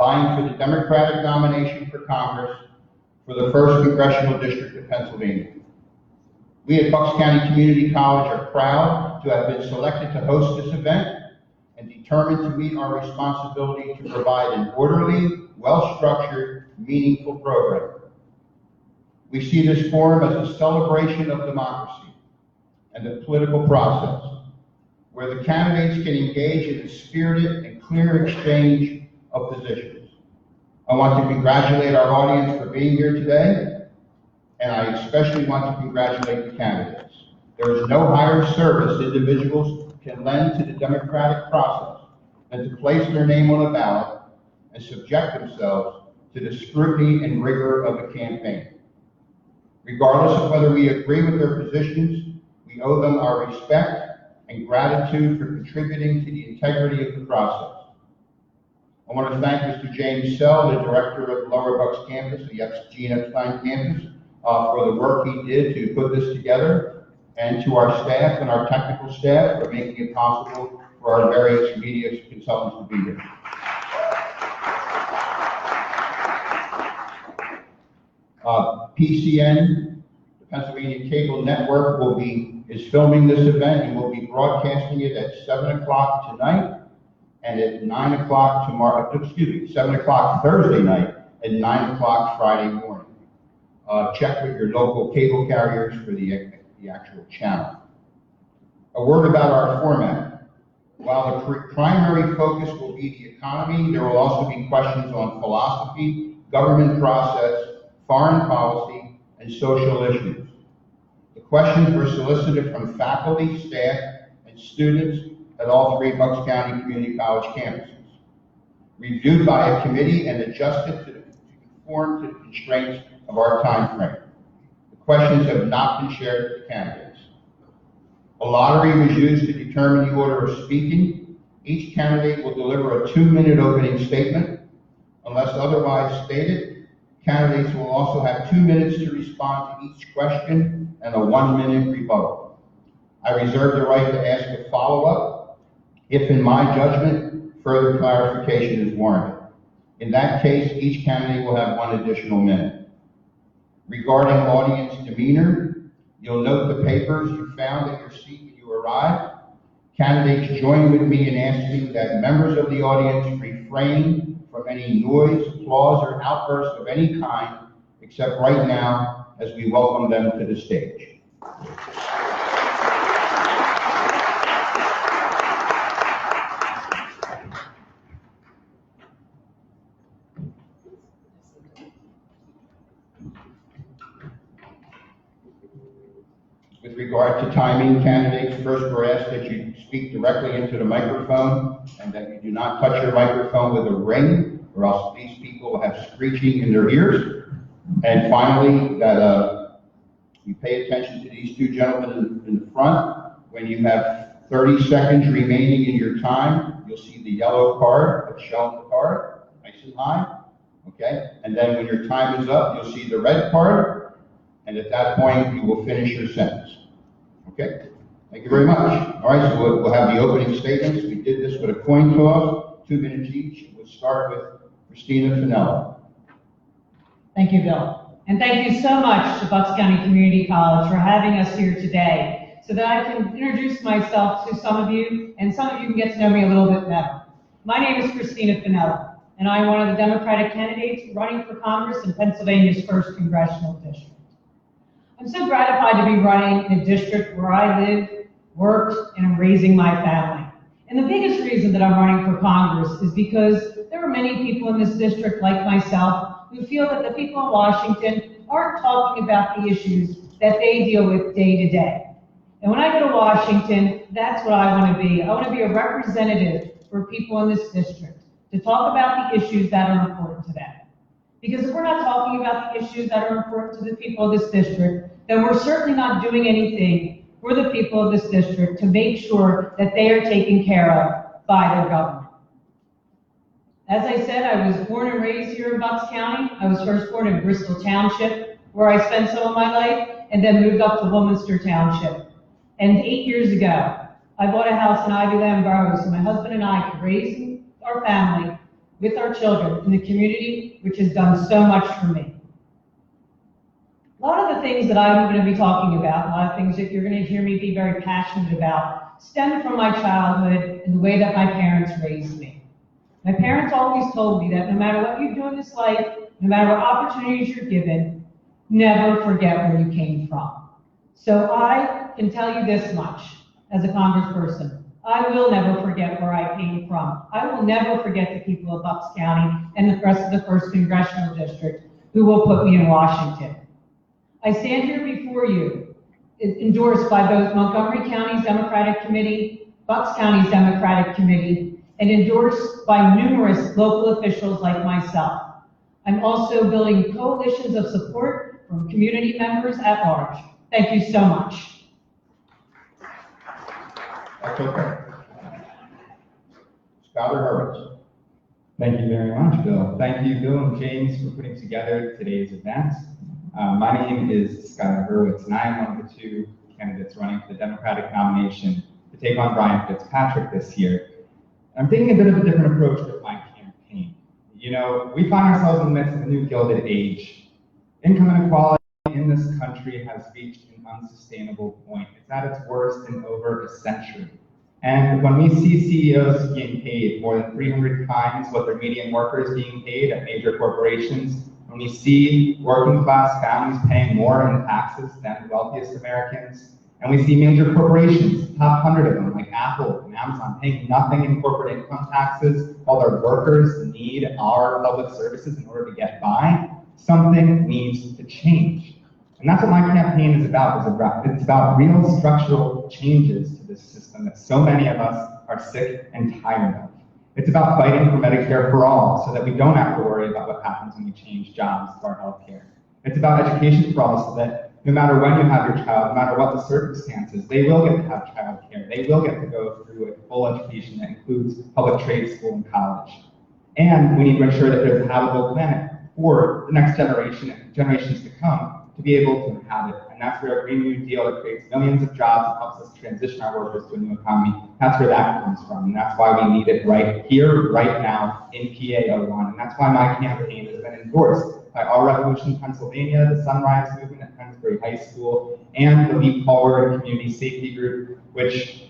vying for the Democratic nomination for Congress for the 1st Congressional District of Pennsylvania. We at Bucks County Community College are proud to have been selected to host this event and determined to meet our responsibility to provide an orderly, well-structured, meaningful program. We see this forum as a celebration of democracy and the political process, where the candidates can engage in a spirited and clear exchange of positions. I want to congratulate our audience for being here today, and I especially want to congratulate the candidates. There is no higher service individuals can lend to the democratic process than to place their name on a ballot and subject themselves to the scrutiny and rigor of a campaign. Regardless of whether we agree with their positions, we owe them our respect and gratitude for contributing to the integrity of the process. I want to thank Mr. James Sell, the director of Lower Bucks campus, the ex-Gene Epstein campus, for the work he did to put this together, and to our staff and our technical staff for making it possible for our various media consultants to be here. PCN, the Pennsylvania Cable Network, is filming this event and will be broadcasting it at 7 o'clock tonight and at 9 o'clock tomorrow, 7 o'clock Thursday night and 9 o'clock Friday morning. Check with your local cable carriers for the actual channel. A word about our format. While the primary focus will be the economy, there will also be questions on philosophy, government process, foreign policy, and social issues. The questions were solicited from faculty, staff, and students at all 3 Bucks County Community College campuses, reviewed by a committee and adjusted to conform to the constraints of our time frame. The questions have not been shared with the candidates. A lottery was used to determine the order of speaking. Each candidate will deliver a 2-minute opening statement. Unless otherwise stated, candidates will also have 2 minutes to respond to each question and a 1-minute rebuttal. I reserve the right to ask a follow-up if, in my judgment, further clarification is warranted. In that case, each candidate will have 1 additional minute. Regarding audience demeanor, you'll note the papers you found at your seat when you arrived. Candidates join with me in asking that members of the audience refrain from any noise, applause, or outbursts of any kind, except right now as we welcome them to the stage. With regard to timing, candidates first were asked that you speak directly into the microphone and that you do not touch your microphone with a ring, or else these people will have screeching in their ears. And finally, that you pay attention to these 2 gentlemen in the front. When you have 30 seconds remaining in your time, you'll see the yellow card that's shown the card, nice and high, okay? And then when your time is up, you'll see the red card, and at that point, you will finish your sentence. Okay? Thank you very much. All right, so we'll have the opening statements. We did this with a coin toss, 2 minutes each. We'll start with Christina Finella. Thank you, Bill. And thank you so much to Bucks County Community College for having us here today so that I can introduce myself to some of you, and some of you can get to know me a little bit better. My name is Christina Finella, and I'm one of the Democratic candidates running for Congress in Pennsylvania's 1st Congressional District. I'm so gratified to be running in a district where I live, worked, and am raising my family. And the biggest reason that I'm running for Congress is because there are many people in this district, like myself, who feel that the people in Washington aren't talking about the issues that they deal with day to day. And when I go to Washington, that's what I want to be. I want to be a representative for people in this district to talk about the issues that are important to them. Because if we're not talking about the issues that are important to the people of this district, then we're certainly not doing anything for the people of this district to make sure that they are taken care of by their government. As I said, I was born and raised here in Bucks County. I was first born in Bristol Township, where I spent some of my life, and then moved up to Wilminster Township. And 8 years ago, I bought a house in Ivy Land Borough so my husband and I could raise our family with our children in the community, which has done so much for me. A lot of the things that I'm going to be talking about, a lot of things that you're going to hear me be very passionate about, stem from my childhood and the way that my parents raised me. My parents always told me that no matter what you do in this life, no matter what opportunities you're given, never forget where you came from. So I can tell you this much as a congressperson. I will never forget where I came from. I will never forget the people of Bucks County and the rest of the 1st Congressional District who will put me in Washington. I stand here before you, endorsed by both Montgomery County's Democratic Committee, Bucks County's Democratic Committee, and endorsed by numerous local officials like myself. I'm also building coalitions of support from community members at large. Thank you so much. That's okay. Scholar Hurwitz. Thank you very much, Bill. Thank you, Bill and James, for putting together today's event. My name is Skylar Hurwitz, and I am one of the 2 candidates running for the Democratic nomination to take on Brian Fitzpatrick this year. I'm taking a bit of a different approach with my campaign. You know, we find ourselves in the midst of a new Gilded Age. Income inequality in this country has reached an unsustainable point. It's at its worst in over a century. And when we see CEOs being paid more than 300 times what their median worker is being paid at major corporations, when we see working class families paying more in taxes than the wealthiest Americans, and we see major corporations, top 100 of them, like Apple and Amazon, paying nothing in corporate income taxes while their workers need our public services in order to get by, something needs to change. And that's what my campaign is about. It's about real structural changes to this system that so many of us are sick and tired of. It's about fighting for Medicare for all so that we don't have to worry about what happens when we change jobs to our healthcare. It's about education for all so that no matter when you have your child, no matter what the circumstances, they will get to have child care. They will get to go through a full education that includes public trade school and college. And we need to ensure that there's a habitable planet for the next generation and generations to come to be able to inhabit. And that's where a Green New Deal that creates millions of jobs and helps us transition our workers to a new economy, that's where that comes from. And that's why we need it right here, right now, in PA01. And that's why my campaign has been endorsed by Our Revolution Pennsylvania, the Sunrise Movement at Pennsbury High School, and the Leap Forward Community Safety Group, which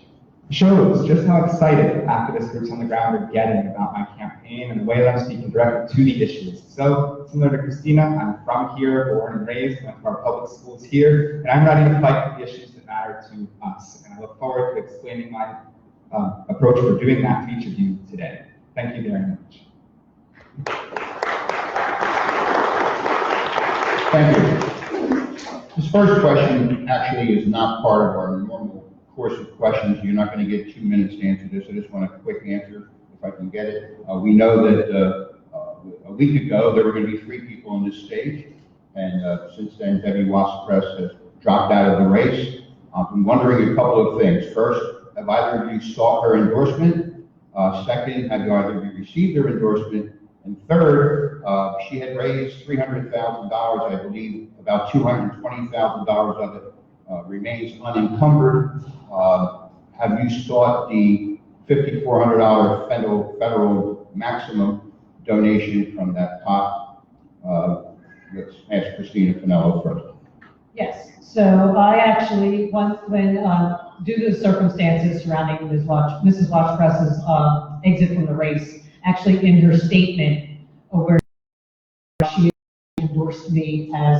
shows just how excited activist groups on the ground are getting about my campaign and the way that I'm speaking directly to the issues. So, similar to Christina, I'm from here, born and raised, went to our public schools here, and I'm ready to fight for the issues that matter to us. And I look forward to explaining my approach for doing that to each of you today. Thank you very much. Thank you. This first question actually is not part of our normal course of questions. You're not going to get 2 minutes to answer this. I just want a quick answer, if I can get it. We know that a week ago there were going to be 3 people on this stage, and since then Debbie Wasserpress has dropped out of the race. I'm wondering a couple of things. First, have either of you sought her endorsement? Second, have either of you received her endorsement? And third, she had raised $300,000, I believe, about $220,000 of it remains unencumbered. Have you sought the $5,400 federal maximum donation from that pot? Let's ask Christina Finello first. Yes, so I actually, when due to the circumstances surrounding Mrs. Wasserpress's exit from the race, actually in her statement where she endorsed me as,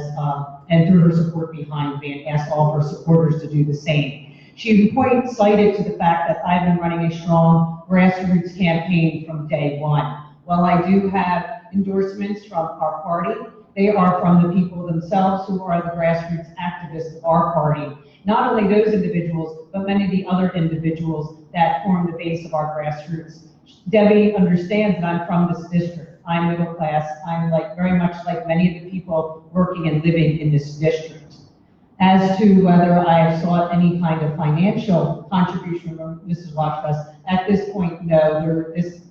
and threw her support behind me and asked all of her supporters to do the same. She cited to the fact that I've been running a strong grassroots campaign from day one. While I do have endorsements from our party, they are from the people themselves who are the grassroots activists of our party. Not only those individuals, but many of the other individuals that form the base of our grassroots. Debbie understands that I'm from this district. I'm middle class. I'm very much like many of the people working and living in this district. As to whether I have sought any kind of financial contribution from Mrs. Wasserpress, at this point, no. This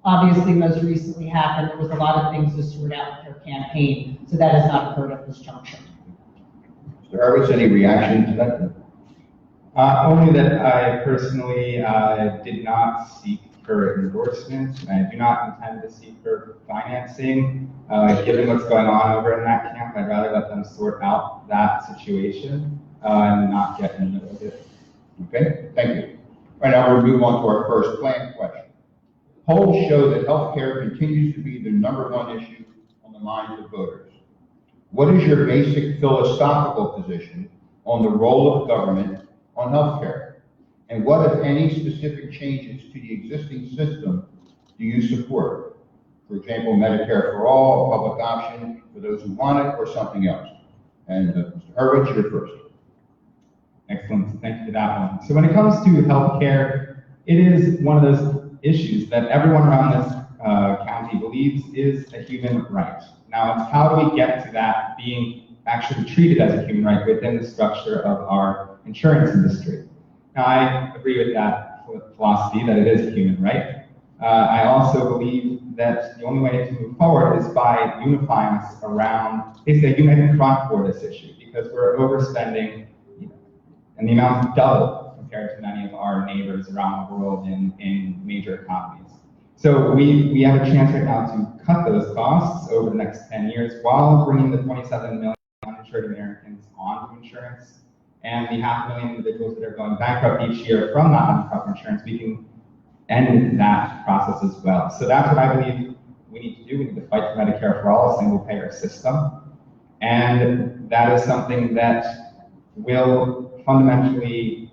obviously most recently happened. There was a lot of things to sort out with her campaign, so that has not occurred at this juncture. Mr. Hurwitz, any reaction to that? Only that I personally did not seek her endorsement. I do not intend to seek her financing. Given what's going on over in that camp, I'd rather let them sort out that situation and not get in the middle of it. Okay, thank you. All right, now we'll move on to our first plan question. Polls show that healthcare continues to be the #1 issue on the minds of voters. What is your basic philosophical position on the role of government on healthcare? And what, if any, specific changes to the existing system do you support? For example, Medicare for all, a public option for those who want it, or something else? And Mr. Hurwitz, you're first. Excellent, thank you for that one. So when it comes to healthcare, it is one of those issues that everyone around this county believes is a human right. Now, it's how do we get to that being actually treated as a human right within the structure of our insurance industry? Now, I agree with that philosophy that it is a human right. I also believe that the only way to move forward is by unifying us around basically a united front for this issue, because we're overspending, and the amount is double compared to many of our neighbors around the world in major economies. So we have a chance right now to cut those costs over the next 10 years while bringing the 27 million uninsured Americans onto insurance and the 500,000 individuals that are going bankrupt each year from not having proper insurance. We can end that process as well. So that's what I believe we need to do. We need to fight for Medicare for all, a single payer system. And that is something that will fundamentally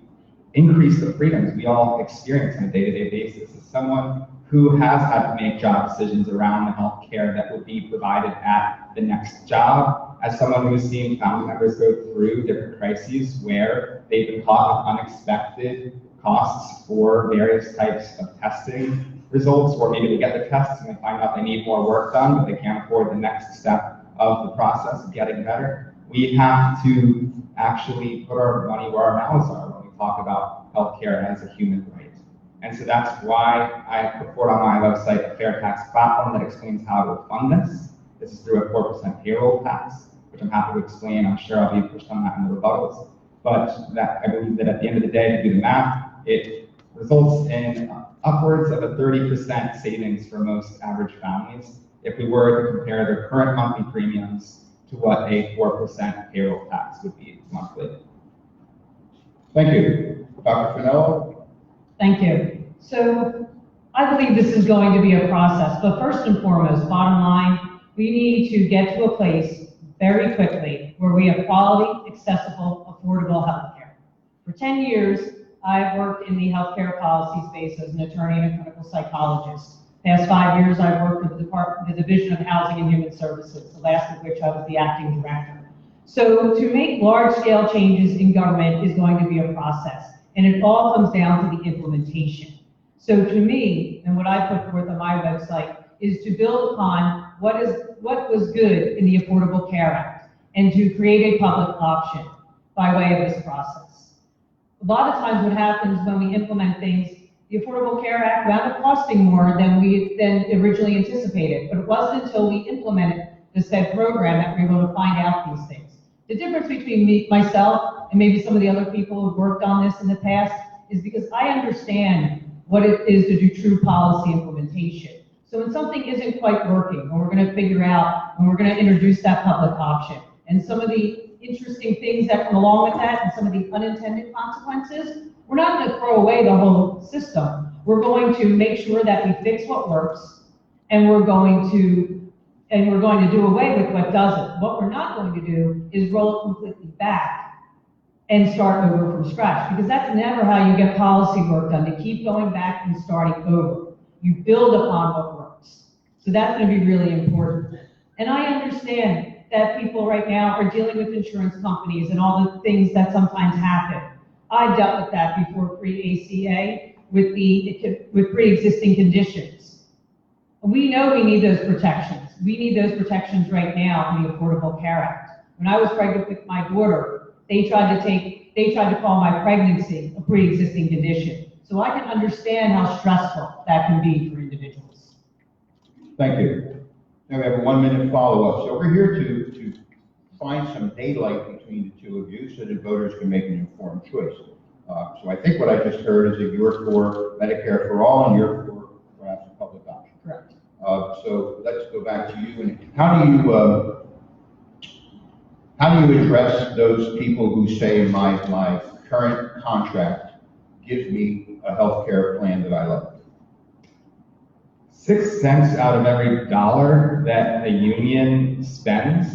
increase the freedoms we all experience on a day-to-day basis. As someone who has had to make job decisions around the health care that will be provided at the next job, as someone who's seen family members go through different crises where they've been caught with unexpected costs for various types of testing results, or maybe they get the tests and they find out they need more work done, but they can't afford the next step of the process of getting better. We have to actually put our money where our mouths are when we talk about healthcare as a human right. And so that's why I put forward on my website a fair tax platform that explains how to fund this. This is through a 4% payroll tax, which I'm happy to explain. I'm sure I'll be pushed on that in the rebuttals. But that, I believe that at the end of the day, if you do the math, it results in upwards of a 30% savings for most average families if we were to compare their current monthly premiums to what a 4% payroll tax would be monthly. Thank you. Dr. Finello? Thank you. So I believe this is going to be a process, but first and foremost, bottom line, we need to get to a place very quickly where we have quality, accessible, affordable healthcare. For 10 years, I've worked in the healthcare policy space as an attorney and a clinical psychologist. Past 5 years, I've worked with the Division of Housing and Human Services, the last of which I was the acting director. So to make large-scale changes in government is going to be a process, and it all comes down to the implementation. So to me, and what I put forth on my website, is to build upon what was good in the Affordable Care Act, and to create a public option by way of this process. A lot of times what happens when we implement things, the Affordable Care Act wound up costing more than we originally anticipated, but it wasn't until we implemented the said program that we were able to find out these things. The difference between myself, and maybe some of the other people who've worked on this in the past is because I understand what it is to do true policy implementation. So when something isn't quite working, and we're going to figure out, and we're going to introduce that public option, and some of the interesting things that come along with that, and some of the unintended consequences, we're not going to throw away the whole system. We're going to make sure that we fix what works, and we're going to do away with what doesn't. What we're not going to do is roll it completely back and start over from scratch, because that's never how you get policy work done, to keep going back and starting over. You build upon what works. So that's going to be really important. And I understand that people right now are dealing with insurance companies and all the things that sometimes happen. I dealt with that before pre-ACA with pre-existing conditions. We know we need those protections. We need those protections right now in the Affordable Care Act. When I was pregnant with my daughter, they tried to call my pregnancy a pre-existing condition. So I can understand how stressful that can be for individuals. Thank you. Now we have a 1-minute follow-up. So we're here to find some daylight between the two of you so that voters can make an informed choice. So I think what I just heard is that you're for Medicare for all and you're for So let's go back to you. And how do you address those people who say my current contract gives me a health care plan that I like? 6 cents out of every dollar that a union spends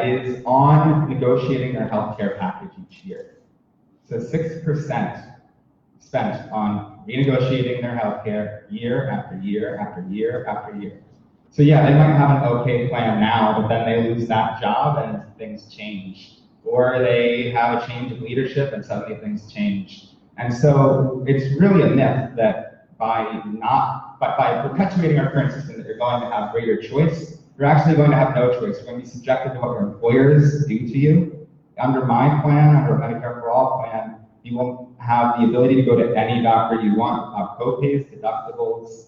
is on negotiating their healthcare package each year. So 6% spent on renegotiating their healthcare year after year after year after year. So yeah, they might have an okay plan now, but then they lose that job and things change. Or they have a change of leadership and suddenly things change. And so it's really a myth that by perpetuating our current system that you're going to have greater choice, you're actually going to have no choice. You're going to be subjected to what your employers do to you. Under my plan, under a Medicare for All plan, you will have the ability to go to any doctor you want, co-pays, deductibles,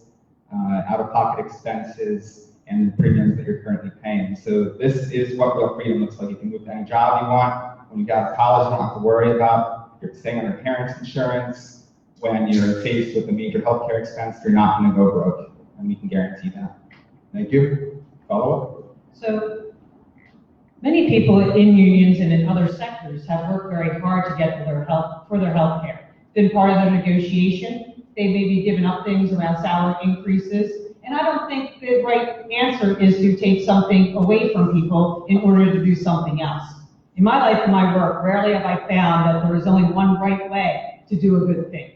out-of-pocket expenses, and the premiums that you're currently paying. So this is what real freedom looks like. You can move to any job you want. When you get out of college, you don't have to worry about you're staying on your parents' insurance. When you're faced with a major healthcare expense, you're not going to go broke, and we can guarantee that. Thank you. Follow up? So many people in unions and in other sectors have worked very hard to get their health care. Been part of the negotiation. They may be giving up things around salary increases. And I don't think the right answer is to take something away from people in order to do something else. In my life and my work, rarely have I found that there is only one right way to do a good thing.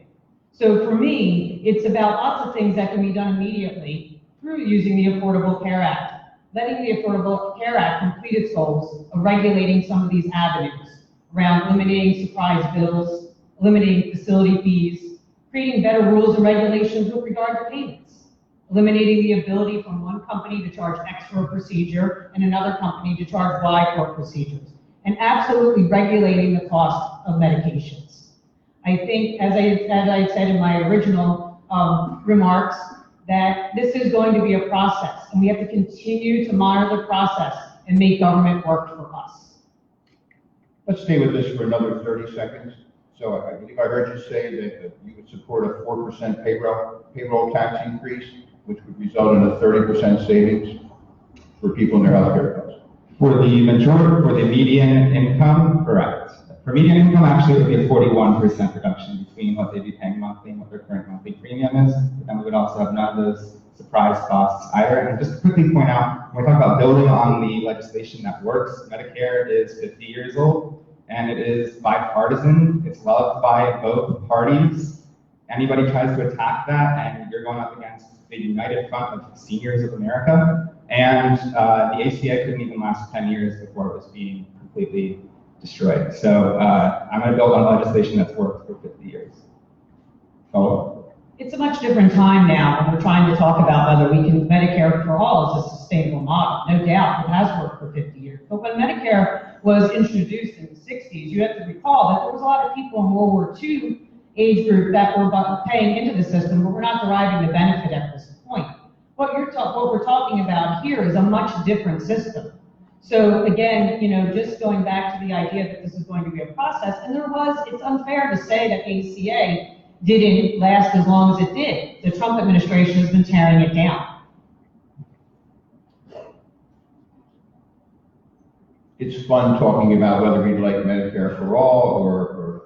So for me, it's about lots of things that can be done immediately through using the Affordable Care Act, letting the Affordable Care Act complete its goals of regulating some of these avenues around eliminating surprise bills, eliminating facility fees, creating better rules and regulations with regard to payments, eliminating the ability from one company to charge X for a procedure and another company to charge Y for procedures, and absolutely regulating the cost of medications. I think, as I said in my original remarks, that this is going to be a process, and we have to continue to monitor the process and make government work for us. Let's stay with this for another 30 seconds. So I believe I heard you say that you would support a 4% payroll tax increase, which would result in a 30% savings for people in their healthcare costs. For the median income, correct. For median income, actually, it would be a 41% reduction between what they'd be paying monthly and what their current monthly premium is. But then we would also have none of those surprise costs either. And just to quickly point out, when we talk about building on the legislation that works, Medicare is 50 years old, and it is bipartisan. It's loved by both parties. Anybody tries to attack that, and you're going up against the united front of seniors of America. And the ACA couldn't even last 10 years before it was being completely destroyed. So I'm going to build on legislation that's worked for 50 years. Follow? It's a much different time now when we're trying to talk about whether we can, Medicare for all is a sustainable model. No doubt, it has worked for 50 years. But when Medicare was introduced in the 60s, you have to recall that there was a lot of people in World War II age group that were paying into the system, but we're not deriving the benefit at this point. What we're talking about here is a much different system. So again, just going back to the idea that this is going to be a process, and it's unfair to say that ACA didn't last as long as it did. The Trump administration has been tearing it down. It's fun talking about whether we'd like Medicare for all or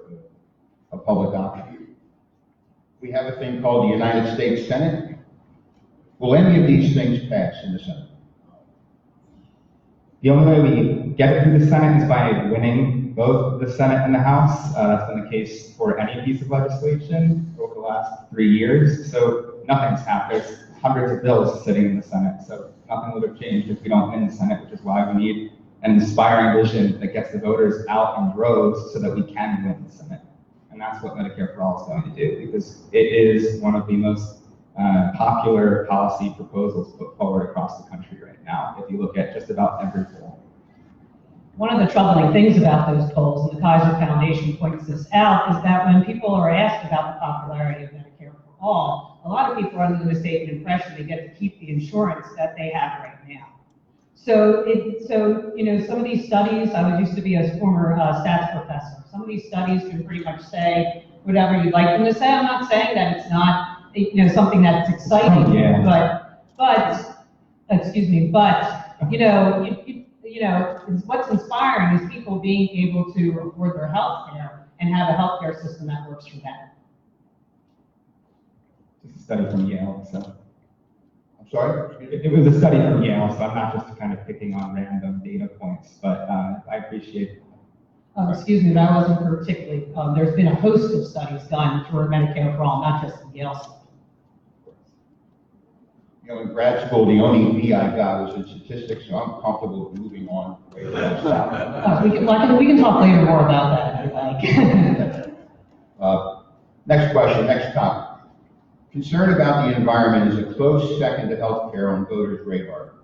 a public option. We have a thing called the United States Senate. Will any of these things pass in the Senate? The only way we get it through the Senate is by winning both the Senate and the House. That's been the case for any piece of legislation over the last 3 years. So nothing's happened. There's hundreds of bills sitting in the Senate. So nothing would have changed if we don't win the Senate, which is why we need an inspiring vision that gets the voters out in droves so that we can win the Senate. And that's what Medicare for All is going to do, because it is one of the most popular policy proposals put forward across the country right now, if you look at just about every poll. One of the troubling things about those polls, and the Kaiser Foundation points this out, is that when people are asked about the popularity of Medicare for All, a lot of people are under the mistaken impression they get to keep the insurance that they have right now. So some of these studies, I used to be a former stats professor. Some of these studies can pretty much say whatever you'd like them to say. I'm not saying that it's not something that's exciting, yeah. but excuse me, but, what's inspiring is people being able to afford their health care and have a healthcare system that works for them. Just a study from Yale, so. I'm sorry? It was a study from Yale, so I'm not just kind of picking on random data points, but I appreciate it. Excuse me, that wasn't particularly, there's been a host of studies done for Medicare for all, not just the Yale study. In grad school, the only B I got was in statistics, so I'm comfortable moving on. We can talk later more about that if you like. Next question, next topic. Concern about the environment is a close second to healthcare on voters' radar.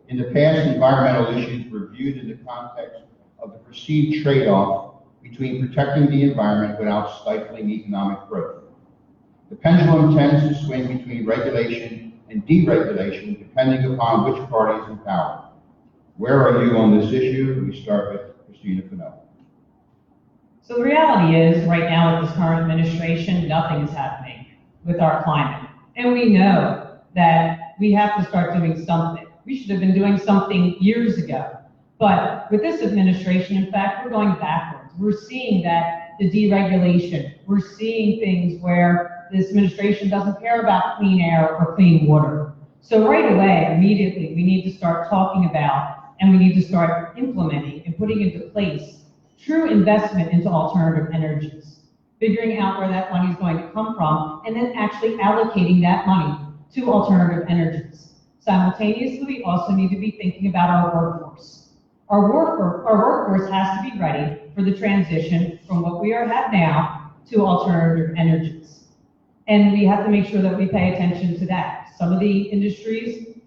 In the past, environmental issues were viewed in the context of the perceived trade-off between protecting the environment without stifling economic growth. The pendulum tends to swing between regulation and deregulation depending upon which party is in power. Where are you on this issue? We start with Christina Fennell. So the reality is, right now with this current administration, nothing is happening with our climate. And we know that we have to start doing something. We should have been doing something years ago. But with this administration, in fact, we're going backwards. We're seeing that the deregulation, we're seeing things where this administration doesn't care about clean air or clean water. So right away, immediately, we need to start talking about, and we need to start implementing and putting into place true investment into alternative energies, figuring out where that money is going to come from, and then actually allocating that money to alternative energies. Simultaneously, we also need to be thinking about our workforce. Our workforce has to be ready for the transition from what we have now to alternative energies. And we have to make sure that we pay attention to that. Some of the industries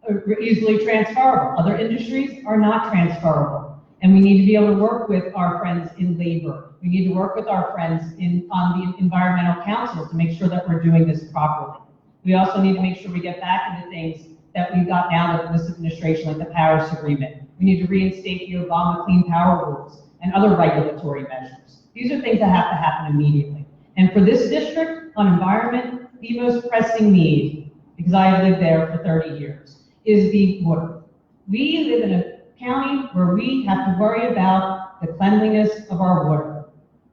are easily transferable. Other industries are not transferable. And we need to be able to work with our friends in labor. We need to work with our friends on the environmental council to make sure that we're doing this properly. We also need to make sure we get back into things that we've got now with this administration, like the Paris Agreement. We need to reinstate the Obama Clean Power Rules and other regulatory measures. These are things that have to happen immediately. And for this district, on environment, the most pressing need, because I have lived there for 30 years, is the water. We live in a county where we have to worry about the cleanliness of our water.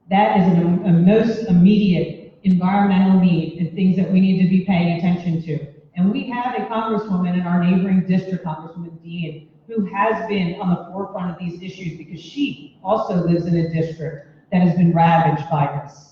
That is a most immediate environmental need and things that we need to be paying attention to. And we have a congresswoman in our neighboring district, Congresswoman Dean, who has been on the forefront of these issues because she also lives in a district that has been ravaged by this.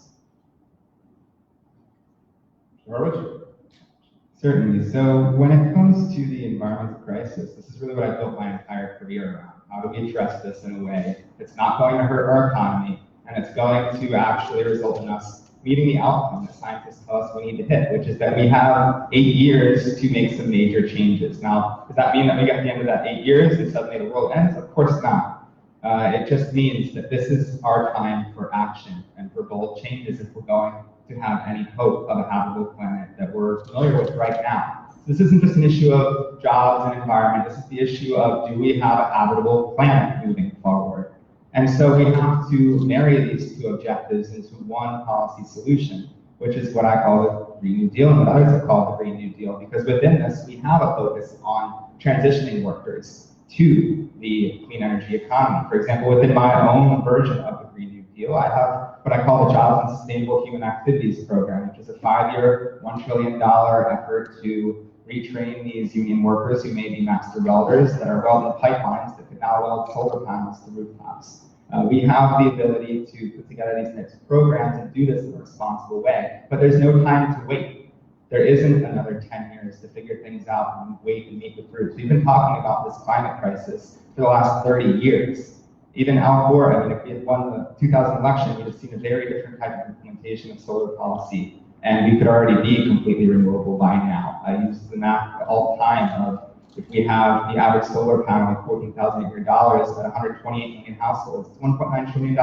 Certainly. So when it comes to the environmental crisis, this is really what I built my entire career around. How do we address this in a way that's not going to hurt our economy, and it's going to actually result in us meeting the outcome that scientists tell us we need to hit, which is that we have 8 years to make some major changes. Now, does that mean that we get to the end of that 8 years and suddenly the world ends? Of course not. It just means that this is our time for action and for bold changes if we're going to have any hope of a habitable planet that we're familiar with right now. So this isn't just an issue of jobs and environment, this is the issue of, do we have a habitable planet moving forward? And so we have to marry these two objectives into one policy solution, which is what I call the Green New Deal and what others have called the Green New Deal, because within this we have a focus on transitioning workers to the clean energy economy. For example, within my own version of the Green New Deal, I have what I call the Jobs and Sustainable Human Activities Program, which is a 5-year, $1 trillion effort to retrain these union workers who may be master welders that are welding pipelines that could now weld solar panels to rooftops. We have the ability to put together these types of programs and do this in a responsible way, but there's no time to wait. There isn't another 10 years to figure things out and wait and meet with groups. We've been talking about this climate crisis for the last 30 years. Even Al Gore, I mean, if we had won the 2000 election, we'd have seen a very different type of implementation of solar policy, and we could already be completely renewable by now. I use the math all the time of, if we have the average solar panel of $14,800 at 128 million households, it's $1.9 trillion.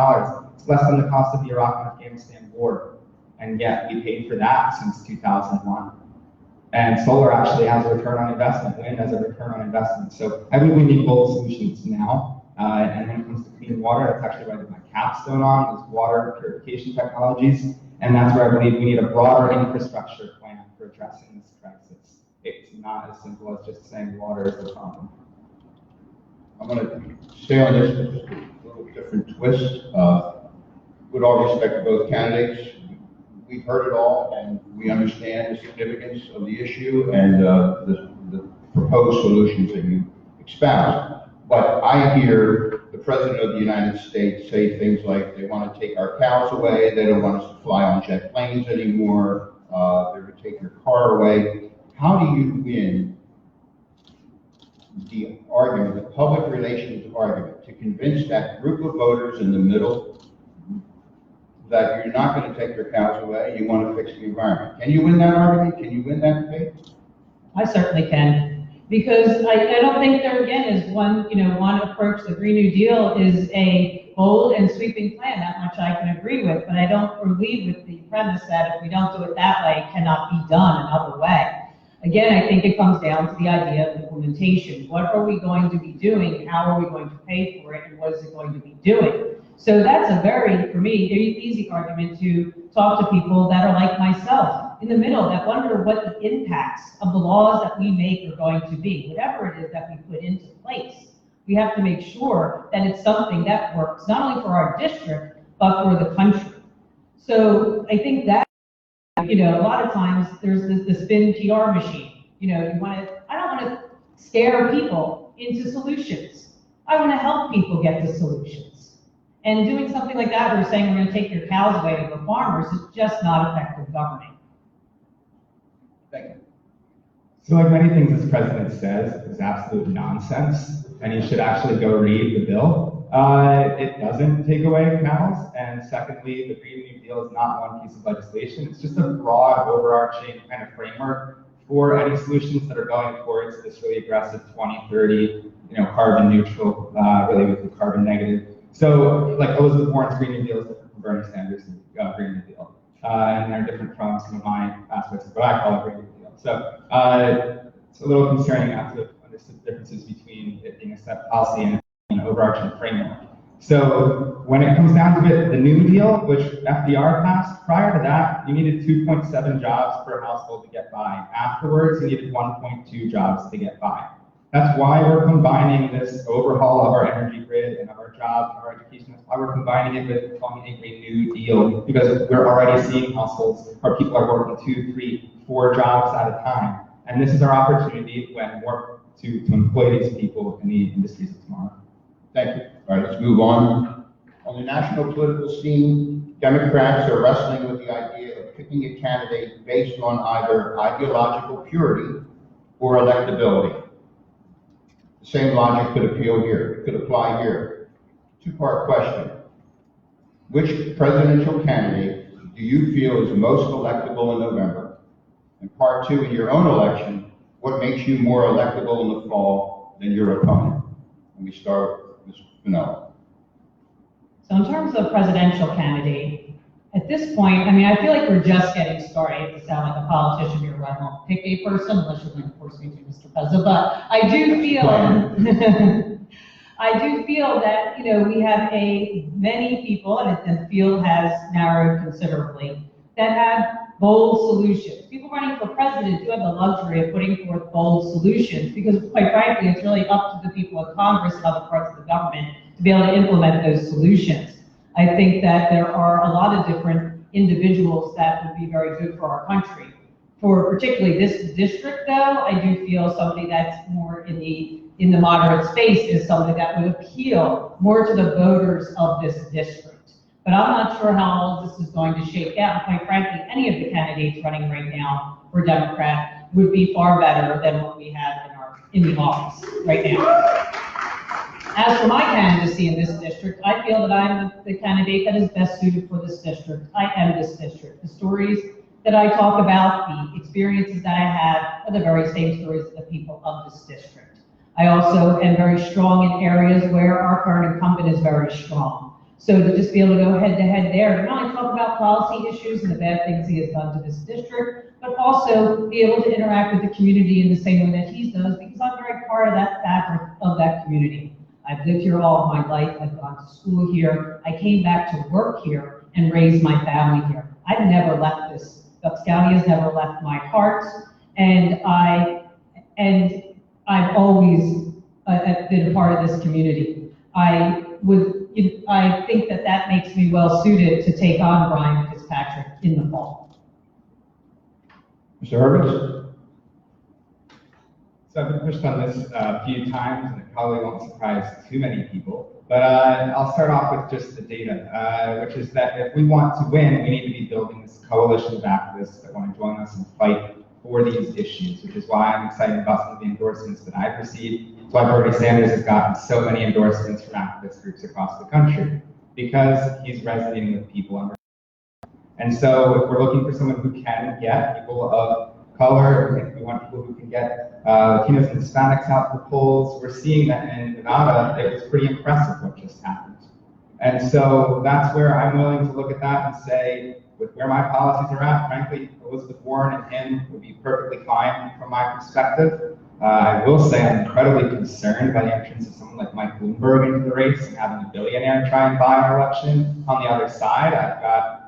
It's less than the cost of the Iraq and Afghanistan war, and yet we paid for that since 2001. And solar actually has a return on investment, wind has a return on investment. So I think we need both solutions now. And when it comes to clean water, that's actually what I did my capstone on, is water purification technologies. And that's where I believe we need a broader infrastructure plan for addressing this crisis. It's not as simple as just saying water is the problem. I'm going to stay on this with just a little different twist. With all respect to both candidates, we've heard it all and we understand the significance of the issue and the proposed solutions that you espouse. But I hear the President of the United States say things like they want to take our cows away, they don't want us to fly on jet planes anymore, they're going to take your car away. How do you win the argument, the public relations argument, to convince that group of voters in the middle that you're not going to take their cows away, you want to fix the environment? Can you win that argument? Can you win that debate? I certainly can, because I don't think there again is one approach. The Green New Deal is a bold and sweeping plan, that much I can agree with, but I don't believe with the premise that if we don't do it that way, it cannot be done another way. Again, I think it comes down to the idea of implementation. What are we going to be doing? How are we going to pay for it? And what is it going to be doing? So that's a very, for me, easy argument to talk to people that are like myself in the middle, that wonder what the impacts of the laws that we make are going to be. Whatever it is that we put into place, we have to make sure that it's something that works not only for our district, but for the country. So I think that, a lot of times there's this spin PR machine. I don't want to scare people into solutions. I want to help people get to solutions. And doing something like that, we're saying we're going to take your cows away to the farmers, is just not effective governing. Thank you. So like many things this president says is absolute nonsense, and you should actually go read the bill. It doesn't take away cows, and secondly, the Green New Deal is not one piece of legislation. It's just a broad, overarching kind of framework for any solutions that are going towards this really aggressive 2030, carbon neutral, really with the carbon negative. So, like Elizabeth Warren's Green New Deal is different from Bernie Sanders' Green New Deal, and they're different from some of my aspects of what I call a Green New Deal. So, it's a little concerning not to understand the differences between it being a set policy and an overarching framework. So when it comes down to it, the New Deal, which FDR passed, prior to that, you needed 2.7 jobs per household to get by. Afterwards, you needed 1.2 jobs to get by. That's why we're combining this overhaul of our energy grid and of our jobs and our education. That's why we're combining it with calling it a New Deal, because we're already seeing households where people are working 2, 3, 4 jobs at a time. And this is our opportunity when more to employ these people in the industries of tomorrow. Thank you. All right, let's move on. On the national political scene, Democrats are wrestling with the idea of picking a candidate based on either ideological purity or electability. The same logic could apply here. Two-part question. Which presidential candidate do you feel is most electable in November? And part two, in your own election, what makes you more electable in the fall than your opponent? Let me start with Ms. Finella. So in terms of presidential candidate, at this point, I feel like we're just getting started. To sound like a politician here, I won't pick a person unless you're going to force me to, Mr. President. But I do feel, that we have many people, and the field has narrowed considerably, that have bold solutions. People running for president do have the luxury of putting forth bold solutions, because quite frankly, it's really up to the people in Congress and other parts of the government to be able to implement those solutions. I think that there are a lot of different individuals that would be very good for our country. For particularly this district, though, I do feel somebody that's more in the moderate space is somebody that would appeal more to the voters of this district. But I'm not sure how all this is going to shake out. Quite frankly, any of the candidates running right now for Democrat would be far better than what we have in the office right now. As for my candidacy in this district, I feel that I'm the candidate that is best suited for this district. I am this district. The stories that I talk about, the experiences that I have, are the very same stories of the people of this district. I also am very strong in areas where our current incumbent is very strong. So to just be able to go head to head there, not only talk about policy issues and the bad things he has done to this district, but also be able to interact with the community in the same way that he does, because I'm very part of that fabric of that community. I've lived here all of my life. I've gone to school here. I came back to work here and raised my family here. I've never left this. Bucks County has never left my heart, and I and I've always been a part of this community. I think that makes me well suited to take on Brian Fitzpatrick in the fall. Mr. Hurwitz? So I've been pushed on this a few times, and it probably won't surprise too many people. But I'll start off with just the data, which is that if we want to win, we need to be building this coalition of activists that want to join us and fight for these issues, which is why I'm excited about some of the endorsements that I've received. It's why Bernie Sanders has gotten so many endorsements from activist groups across the country, because he's resonating with people. And so if we're looking for someone who can get people of color, we want people who can get Latinos and Hispanics out to the polls. We're seeing that in Nevada, it was pretty impressive what just happened. And so that's where I'm willing to look at that and say, with where my policies are at, frankly, Elizabeth Warren and him would be perfectly fine from my perspective. I will say I'm incredibly concerned by the entrance of someone like Mike Bloomberg into the race and having a billionaire try and buy our election on the other side. I've got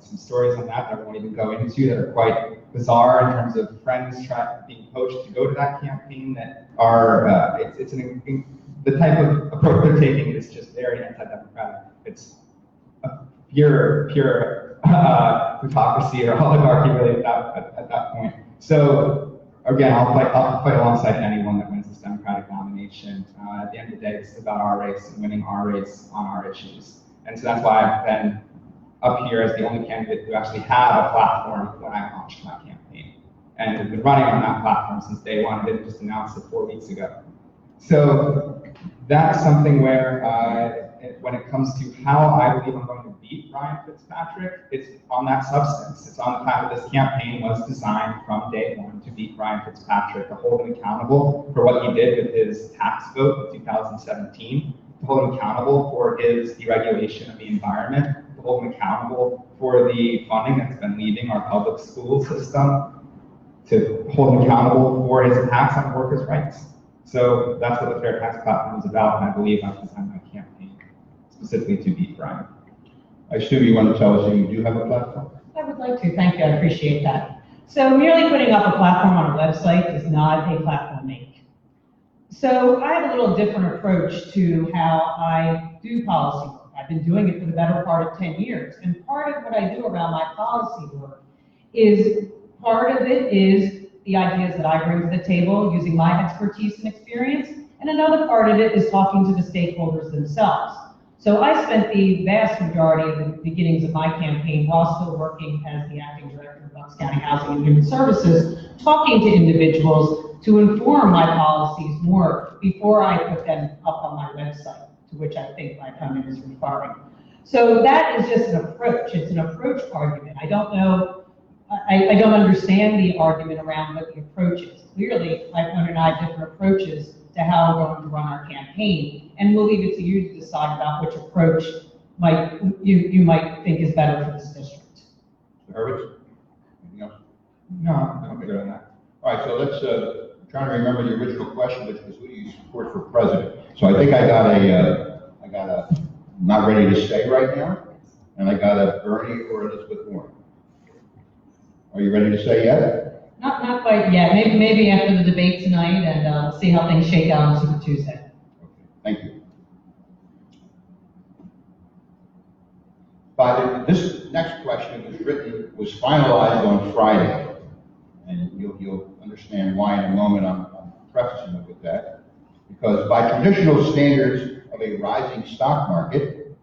some stories on that I won't even go into that are quite bizarre in terms of friends being poached to go to that campaign that are, the type of approach they're taking is just very anti-democratic. It's pure plutocracy or oligarchy really at that point. So again, I'll fight alongside anyone that wins this Democratic nomination. At the end of the day, this is about our race and winning our race on our issues. And so that's why I've been up here as the only candidate who actually had a platform when I launched my campaign. And have been running on that platform since day one. I didn't just announce it 4 weeks ago. So that's something where when it comes to how I believe I'm going to beat Brian Fitzpatrick, it's on that substance. It's on the fact that this campaign was designed from day one to beat Brian Fitzpatrick, to hold him accountable for what he did with his tax vote in 2017, to hold him accountable for his deregulation of the environment, to hold him accountable for the funding that's been leaving our public school system, to hold him accountable for his attacks on workers' rights. So that's what the Fair Tax Platform is about, and I believe I've designed my campaign specifically to beat Brian. I assume you want to tell us that you do have a platform? I would like to, thank you, I appreciate that. So merely putting up a platform on a website is not a platform make. So I have a little different approach to how I do policy work. I've been doing it for the better part of 10 years. And part of what I do around my policy work is, part of it is the ideas that I bring to the table using my expertise and experience. And another part of it is talking to the stakeholders themselves. So I spent the vast majority of the beginnings of my campaign while still working as the acting director of Bucks County Housing and Human Services, talking to individuals to inform my policies more before I put them up on my website, to which I think my comment is referring. So that is just an approach. It's an approach argument. I don't know, I don't understand the argument around what the approach is. Clearly, I pointed out different approaches to how we're going to run our campaign, and we'll leave it to you to decide about which approach you might think is better for this district. Mr. Hurwitz? Anything else? No, I'm good on that. All right, so let's try to remember the original question, which was who do you support for president? So I think I got a not ready to say right now, and I got a Bernie or Elizabeth Warren. Are you ready to say yet? Not quite yet. Maybe after the debate tonight, and see how things shake out on Super Tuesday. Okay, thank you. This next question was finalized on Friday, and you'll understand why in a moment. I'm prefacing it with that, because by traditional standards of a rising stock market,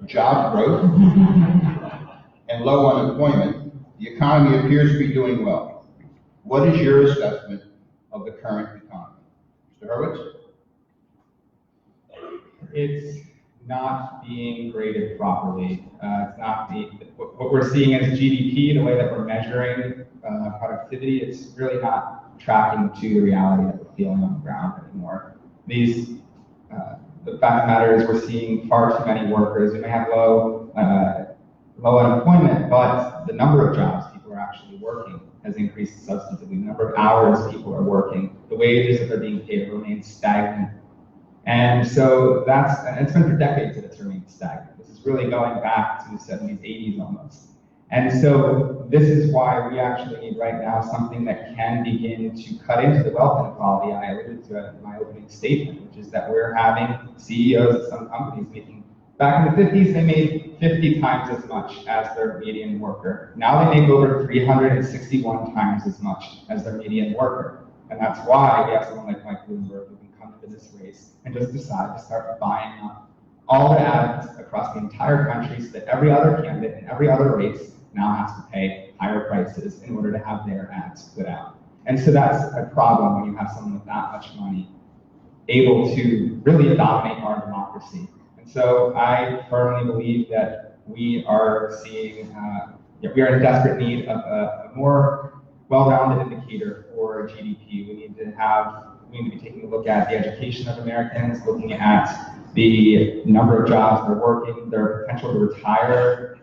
job growth, and low unemployment, the economy appears to be doing well. What is your assessment of the current economy? Mr. Hurwitz? It's not being graded properly. It's not what we're seeing as GDP, the way that we're measuring productivity, it's really not tracking to the reality that we're feeling on the ground anymore. The fact of the matter is we're seeing far too many workers. We may have low unemployment, but the number of jobs people are actually working has increased substantively. The number of hours people are working, the wages that they're being paid remain stagnant. And so it's been for decades that it's remained stagnant. This is really going back to the 70s, 80s almost. And so this is why we actually need right now something that can begin to cut into the wealth inequality I alluded to in my opening statement, which is that we're having CEOs of some companies making, back in the 50s, they made 50 times as much as their median worker. Now they make over 361 times as much as their median worker. And that's why we have someone like Mike Bloomberg who can come into this race and just decide to start buying up all the ads across the entire country so that every other candidate in every other race now has to pay higher prices in order to have their ads put out. And so that's a problem when you have someone with that much money able to really dominate our democracy. And so I firmly believe that we are seeing, we are in desperate need of a more well-rounded indicator for GDP. We need to be taking a look at the education of Americans, looking at the number of jobs they're working, their potential to retire.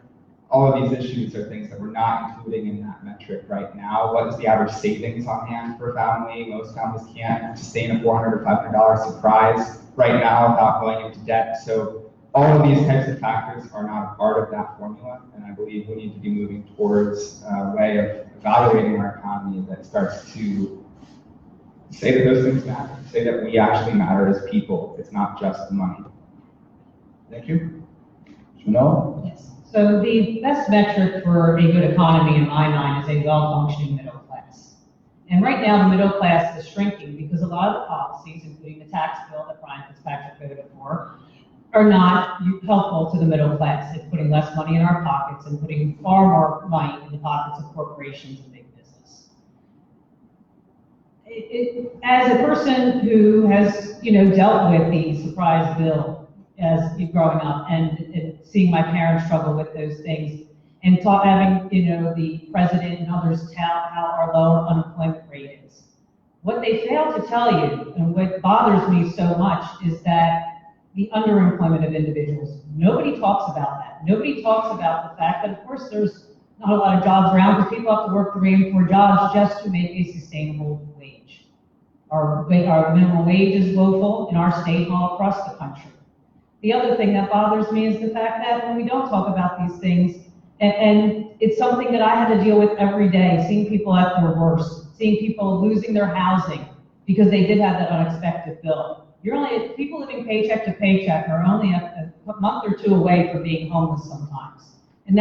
All of these issues are things that we're not including in that metric right now. What is the average savings on hand for a family? Most families can't sustain a $400 or $500 surprise right now without going into debt. So all of these types of factors are not a part of that formula, and I believe we need to be moving towards a way of evaluating our economy that starts to say that those things matter, say that we actually matter as people. It's not just the money. Thank you. Janelle? Yes. So the best metric for a good economy in my mind is a well-functioning middle class. And right now the middle class is shrinking because a lot of the policies, including the tax bill that Brian Fitzpatrick voted for, are not helpful to the middle class. It's putting less money in our pockets and putting far more money in the pockets of corporations and big business. As a person who has, dealt with the surprise bill as growing up and seeing my parents struggle with those things and having, the president and others tell how our low unemployment rate is. What they fail to tell you, and what bothers me so much, is that the underemployment of individuals. Nobody talks about that. Nobody talks about the fact that, of course, there's not a lot of jobs around because people have to work 3 and 4 jobs just to make a sustainable wage. Our minimum wage is woeful in our state and all across the country. The other thing that bothers me is the fact that when we don't talk about these things, and it's something that I had to deal with every day, seeing people at their worst, seeing people losing their housing because they did have that unexpected bill. People living paycheck to paycheck are only a month or 2 away from being homeless sometimes. And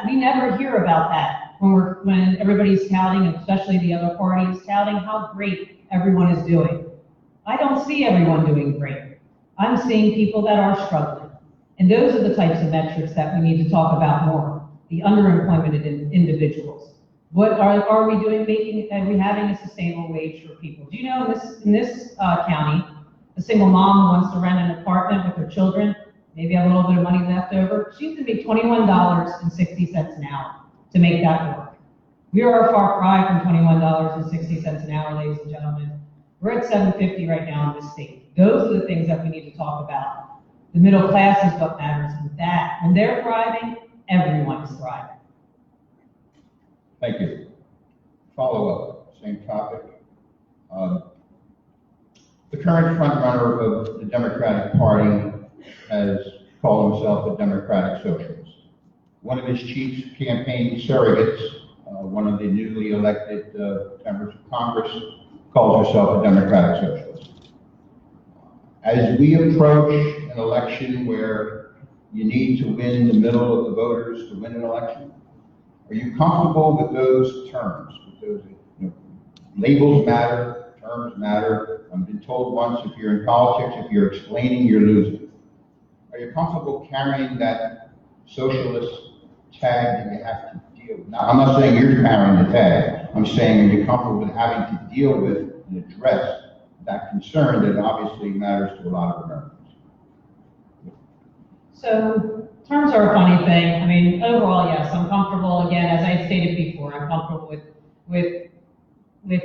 we never hear about that when everybody's touting, and especially the other party is touting how great everyone is doing. I don't see everyone doing great. I'm seeing people that are struggling. And those are the types of metrics that we need to talk about more. The underemployment of individuals. What are we doing are we having a sustainable wage for people? Do you know in this county, a single mom who wants to rent an apartment with her children, maybe have a little bit of money left over, she's going to be $21.60 an hour to make that work. We are a far cry from $21.60 an hour, ladies and gentlemen. We're at $7.50 right now in this state. Those are the things that we need to talk about. The middle class is what matters. And that, when they're thriving, everyone is thriving. Thank you. Follow-up, same topic. The current frontrunner of the Democratic Party has called himself a Democratic Socialist. One of his chief campaign surrogates, one of the newly elected members of Congress, calls herself a Democratic Socialist. As we approach an election where you need to win the middle of the voters to win an election, are you comfortable with those terms? With those, labels matter, terms matter. I've been told once, if you're in politics, if you're explaining, you're losing. Are you comfortable carrying that socialist tag that you have to deal with? Now, I'm not saying you're carrying the tag. I'm saying, are you comfortable with having to deal with and address that concern that obviously matters to a lot of Americans? So terms are a funny thing. I mean, overall, yes, I'm comfortable. Again, as I stated before, I'm comfortable with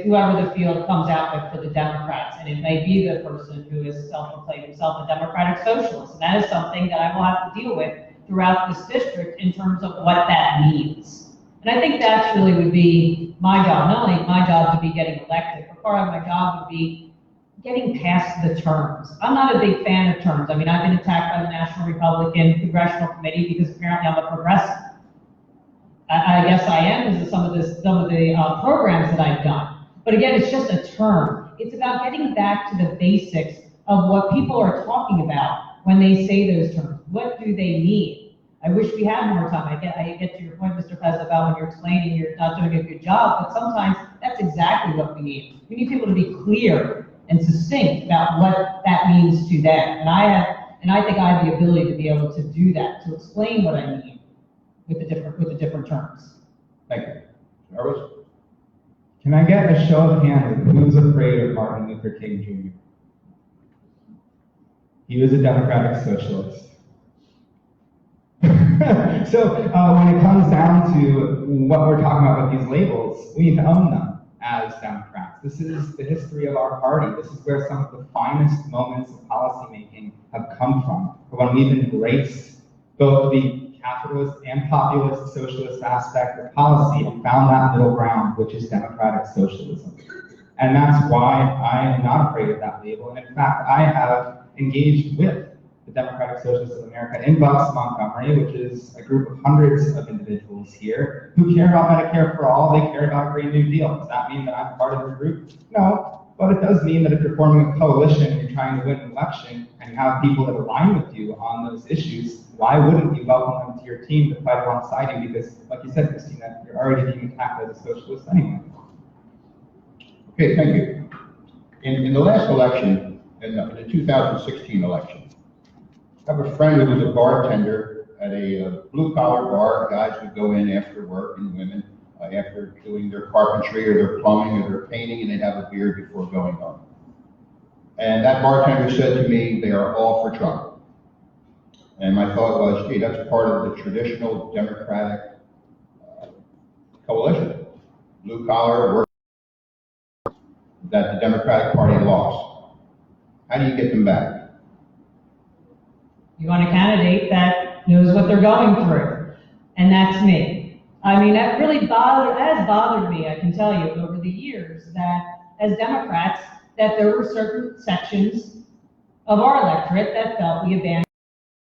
whoever the field comes out with for the Democrats, and it may be the person who has self-proclaimed himself a Democratic Socialist, and that is something that I will have to deal with throughout this district in terms of what that means. And I think that really would be my job, not only my job to be getting elected, but part of my job would be getting past the terms. I'm not a big fan of terms. I mean, I've been attacked by the National Republican Congressional Committee because apparently I'm a progressive. I guess I am because of some of the programs that I've done. But again, it's just a term. It's about getting back to the basics of what people are talking about when they say those terms. What do they mean? I wish we had more time. I get to your point, Mr. President, about when you're explaining you're not doing a good job, but sometimes that's exactly what we need. We need people to be clear and succinct about what that means to them. And I think I have the ability to be able to do that, to explain what I mean with the different terms. Thank you. Jarvis? Can I get a show of hands of who's afraid of Martin Luther King Jr.? He was a democratic socialist. So when it comes down to what we're talking about with these labels, we need to own them as Democrats. This is the history of our party. This is where some of the finest moments of policymaking have come from. When we've embraced both the capitalist and populist socialist aspect of policy and found that middle ground, which is democratic socialism. And that's why I am not afraid of that label. And in fact, I have engaged with the Democratic Socialists of America in Bucks, Montgomery, which is a group of hundreds of individuals here who care about Medicare for all. They care about a Green New Deal. Does that mean that I'm part of the group? No, but it does mean that if you're forming a coalition and you're trying to win an election and you have people that align with you on those issues, why wouldn't you welcome them to your team to fight alongside you? Because, like you said, Christina, you're already being attacked as a socialist anyway. Okay, thank you. In the last election, in the 2016 election, I have a friend who was a bartender at a blue-collar bar. Guys would go in after work, and women after doing their carpentry or their plumbing or their painting, and they'd have a beer before going home. And that bartender said to me, they are all for Trump. And my thought was, gee, that's part of the traditional Democratic coalition. Blue-collar work that the Democratic Party lost. How do you get them back? You want a candidate that knows what they're going through, and that's me. I mean, that really bothered me, I can tell you, over the years, that as Democrats, that there were certain sections of our electorate that felt we abandoned.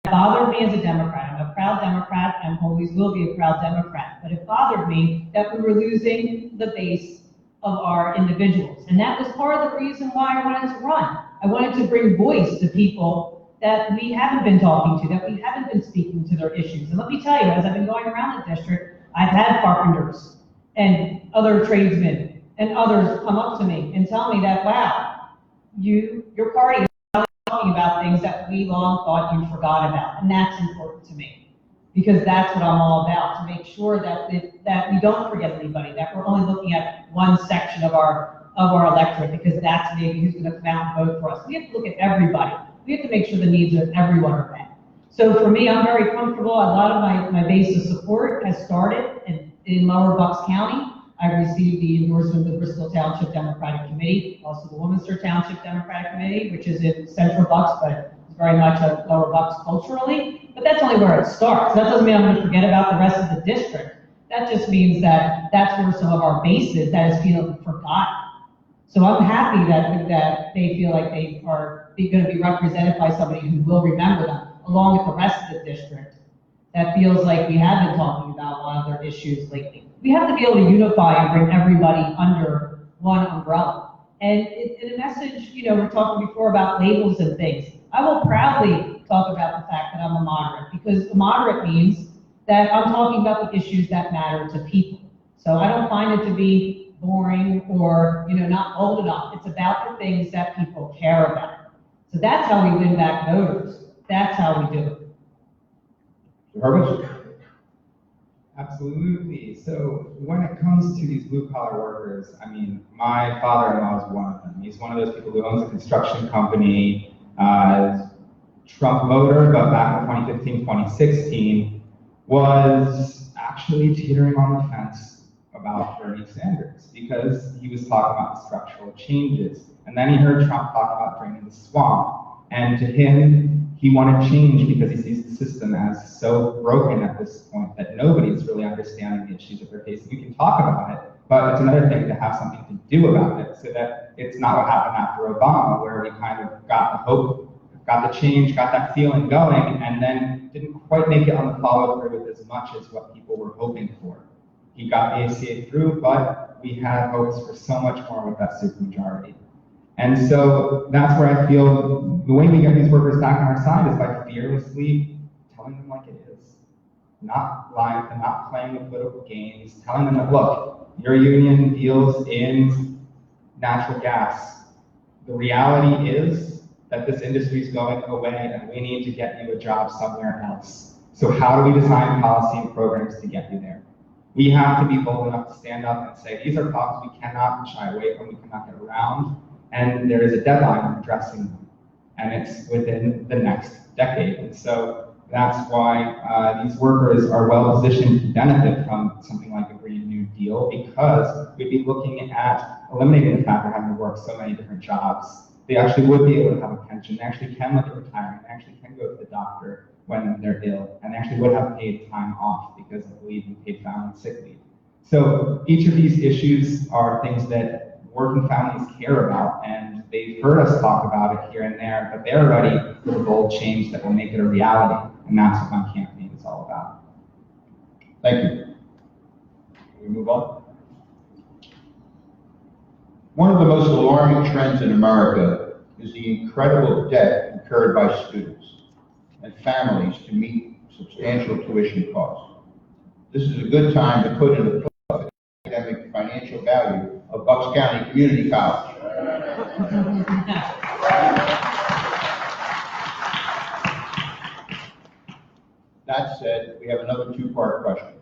It bothered me as a Democrat. I'm a proud Democrat and always will be a proud Democrat, but it bothered me that we were losing the base of our individuals, and that was part of the reason why I wanted to run. I wanted to bring voice to people that we haven't been talking to, that we haven't been speaking to their issues. And let me tell you, as I've been going around the district, I've had carpenters and other tradesmen and others come up to me and tell me that, wow, your party is talking about things that we long thought you forgot about. And that's important to me, because that's what I'm all about, to make sure that we don't forget anybody, that we're only looking at one section of our electorate, because that's maybe who's going to come out and vote for us. We have to look at everybody. We have to make sure the needs of everyone are met. So for me, I'm very comfortable. A lot of my base of support has started in Lower Bucks County. I received the endorsement of the Bristol Township Democratic Committee, also the Warminster Township Democratic Committee, which is in Central Bucks, but it's very much a Lower Bucks culturally. But that's only where it starts. That doesn't mean I'm going to forget about the rest of the district. That just means that that's where some of our bases that is feeling forgotten. So I'm happy that they feel like they are going to be represented by somebody who will remember them, along with the rest of the district. That feels like we have been talking about a lot of their issues lately. We have to be able to unify and bring everybody under one umbrella. And in a message, we're talking before about labels and things. I will proudly talk about the fact that I'm a moderate, because a moderate means that I'm talking about the issues that matter to people. So I don't find it to be boring or not old enough. It's about the things that people care about. So that's how we win back voters. That's how we do it. Jarvis? Absolutely. So when it comes to these blue-collar workers, I mean, my father-in-law is one of them. He's one of those people who owns a construction company, Trump voter, but back in 2015, 2016, was actually teetering on the fence about Bernie Sanders because he was talking about structural changes. And then he heard Trump talk about draining the swamp. And to him, he wanted change because he sees the system as so broken at this point that nobody's really understanding the issues that they're facing. We can talk about it, but it's another thing to have something to do about it, so that it's not what happened after Obama, where we kind of got the hope, got the change, got that feeling going, and then didn't quite make it on the follow-through with as much as what people were hoping for. He got the ACA through, but we had hopes for so much more with that supermajority. And so that's where I feel the way we get these workers back on our side is by fearlessly telling them like it is. Not lying to them, not playing the political games, telling them that, look, your union deals in natural gas. The reality is that this industry is going away and we need to get you a job somewhere else. So how do we design policy and programs to get you there? We have to be bold enough to stand up and say, these are problems we cannot shy away from, we cannot get around, and there is a deadline on addressing them. And it's within the next decade. And so that's why these workers are well positioned to benefit from something like a Green New Deal, because we'd be looking at eliminating the fact they're having to work so many different jobs. They actually would be able to have a pension, they actually can look at retiring, they actually can go to the doctor when they're ill, and they actually would have paid time off because I believe in paid family sick leave. So each of these issues are things that working families care about, and they've heard us talk about it here and there, but they're ready for the bold change that will make it a reality, and that's what my campaign is all about. Thank you. Can we move on? One of the most alarming trends in America is the incredible debt incurred by students and families to meet substantial tuition costs. This is a good time to put into play the academic financial value of Bucks County Community College. That said, we have another two-part question.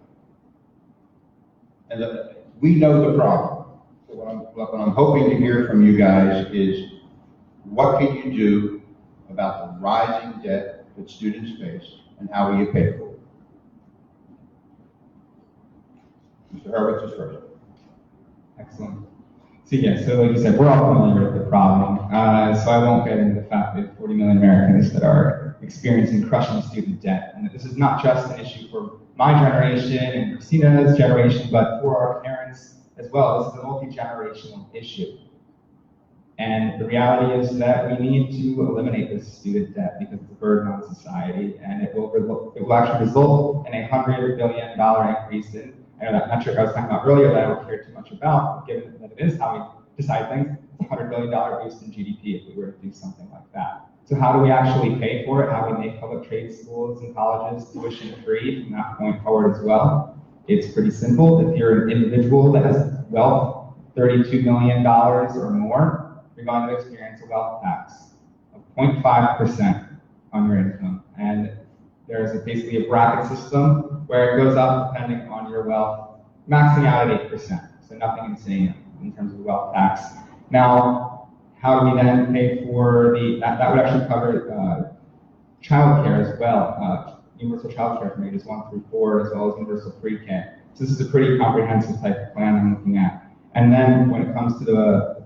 And we know the problem. So what I'm hoping to hear from you guys is, what can you do about the rising debt that students face, and how will you pay for it? Mr. Hurwitz is first. Excellent. So yeah, so like you said, we're all familiar with the problem. So I won't get into the fact that 40 million Americans that are experiencing crushing student debt, and that this is not just an issue for my generation and Christina's generation, but for our parents as well. This is a multi-generational issue. And the reality is that we need to eliminate this student debt because it's a burden on society, and it will actually result in a $100 billion increase in, I know that metric I was talking about earlier that I don't care too much about, given that it is how we decide things. It's a $100 billion boost in GDP if we were to do something like that. So how do we actually pay for it? How do we make public trade schools and colleges tuition free from that point forward as well? It's pretty simple. If you're an individual that has wealth, $32 million or more, you're going to experience a wealth tax of 0.5% on your income. And there's basically a bracket system where it goes up depending on your wealth, maxing out at 8%. So nothing insane in terms of wealth tax. Now, how do we then pay for that would actually cover childcare as well. Universal childcare from ages 1 through 4, as well as universal pre-K. So this is a pretty comprehensive type of plan I'm looking at. And then when it comes to the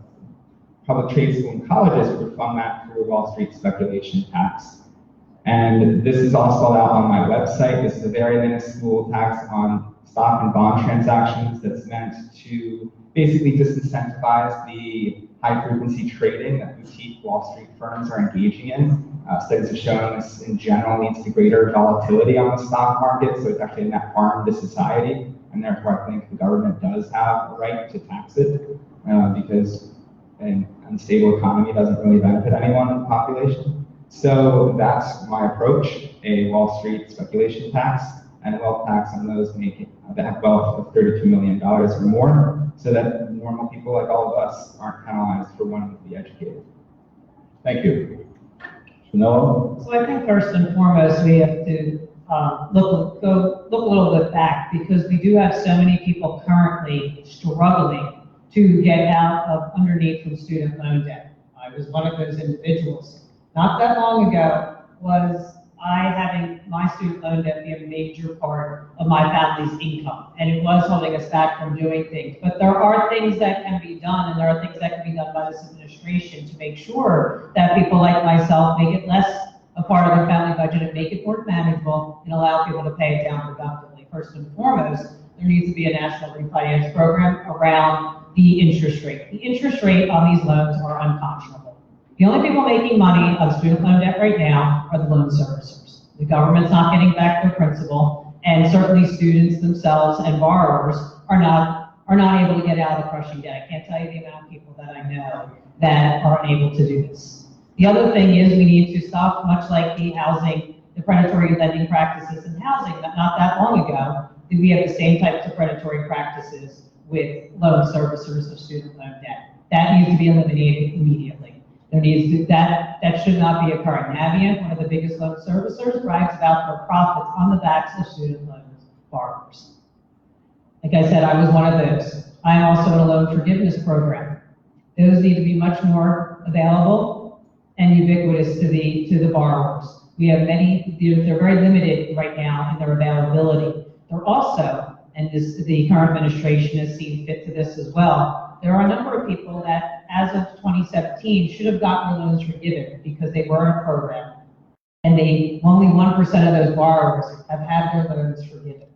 public trade school and colleges, we would fund that through a Wall Street speculation tax. And this is all spelled out on my website. This is a very minuscule tax on stock and bond transactions that's meant to basically disincentivize the high-frequency trading that boutique Wall Street firms are engaging in. Studies have shown this in general leads to greater volatility on the stock market, so it's actually a net harm to society, and therefore I think the government does have a right to tax it, because an unstable economy doesn't really benefit anyone in the population. So that's my approach, a Wall Street speculation tax and a wealth tax on those that have wealth of $32 million or more, so that normal people like all of us aren't penalized for wanting to be educated. Thank you. No? So I think first and foremost, we have to look a little bit back, because we do have so many people currently struggling to get out of underneath from student loan debt. I was one of those individuals. Not that long ago was I having my student loan debt be a major part of my family's income, and it was holding us back from doing things. But there are things that can be done, and there are things that can be done by this administration to make sure that people like myself make it less a part of their family budget and make it more manageable and allow people to pay it down productively. First and foremost, there needs to be a national refinance program around the interest rate. The interest rate on these loans are unconscionable. The only people making money on student loan debt right now are the loan servicers. The government's not getting back their principal, and certainly students themselves and borrowers are not able to get out of the crushing debt. I can't tell you the amount of people that I know that are unable to do this. The other thing is we need to stop, much like the predatory lending practices in housing, that not that long ago, did we have the same types of predatory practices with loan servicers of student loan debt. That needs to be eliminated immediately. That should not be occurring. Navient, one of the biggest loan servicers, brags about their profits on the backs of student loan borrowers. Like I said, I was one of those. I am also in a loan forgiveness program. Those need to be much more available and ubiquitous to the borrowers. We have many, they're very limited right now in their availability. They're also, and the current administration has seen fit to this as well, there are a number of people that, as of 2017, should have gotten their loans forgiven because they were in a program, and only 1% of those borrowers have had their loans forgiven.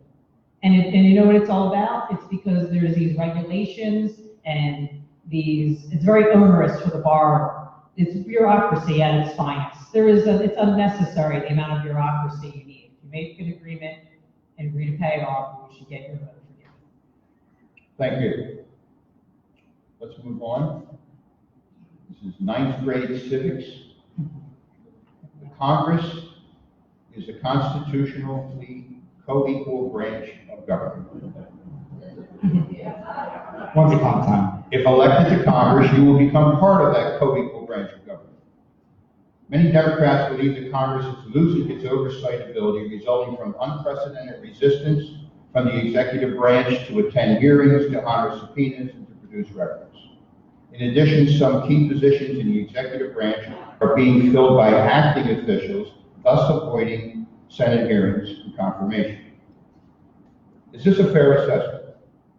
And you know what it's all about? It's because there's these regulations and it's very onerous for the borrower. It's bureaucracy at its finest. It's unnecessary, the amount of bureaucracy you need. If you make an agreement and agree to pay it off, you should get your loan forgiven. Thank you. Let's move on. This is 9th grade civics. The Congress is a constitutionally co-equal branch of government. Once upon a time. If elected to Congress, you will become part of that co-equal branch of government. Many Democrats believe that Congress is losing its oversight ability, resulting from unprecedented resistance from the executive branch to attend hearings, to honor subpoenas, and to produce records. In addition, some key positions in the executive branch are being filled by acting officials, thus avoiding Senate hearings and confirmation. Is this a fair assessment?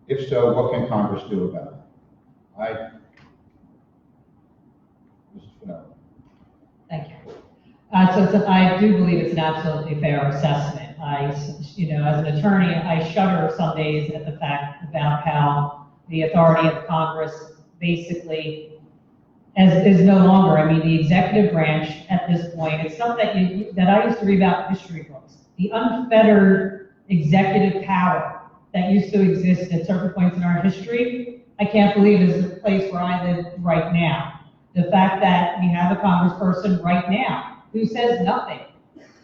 If so, what can Congress do about it? Mrs. Finelli. Thank you. I do believe it's an absolutely fair assessment. As an attorney, I shudder some days at the fact about how the authority of Congress basically is no longer. I mean, the executive branch at this point, it's stuff that I used to read about in history books. The unfettered executive power that used to exist at certain points in our history, I can't believe is the place where I live right now. The fact that we have a congressperson right now who says nothing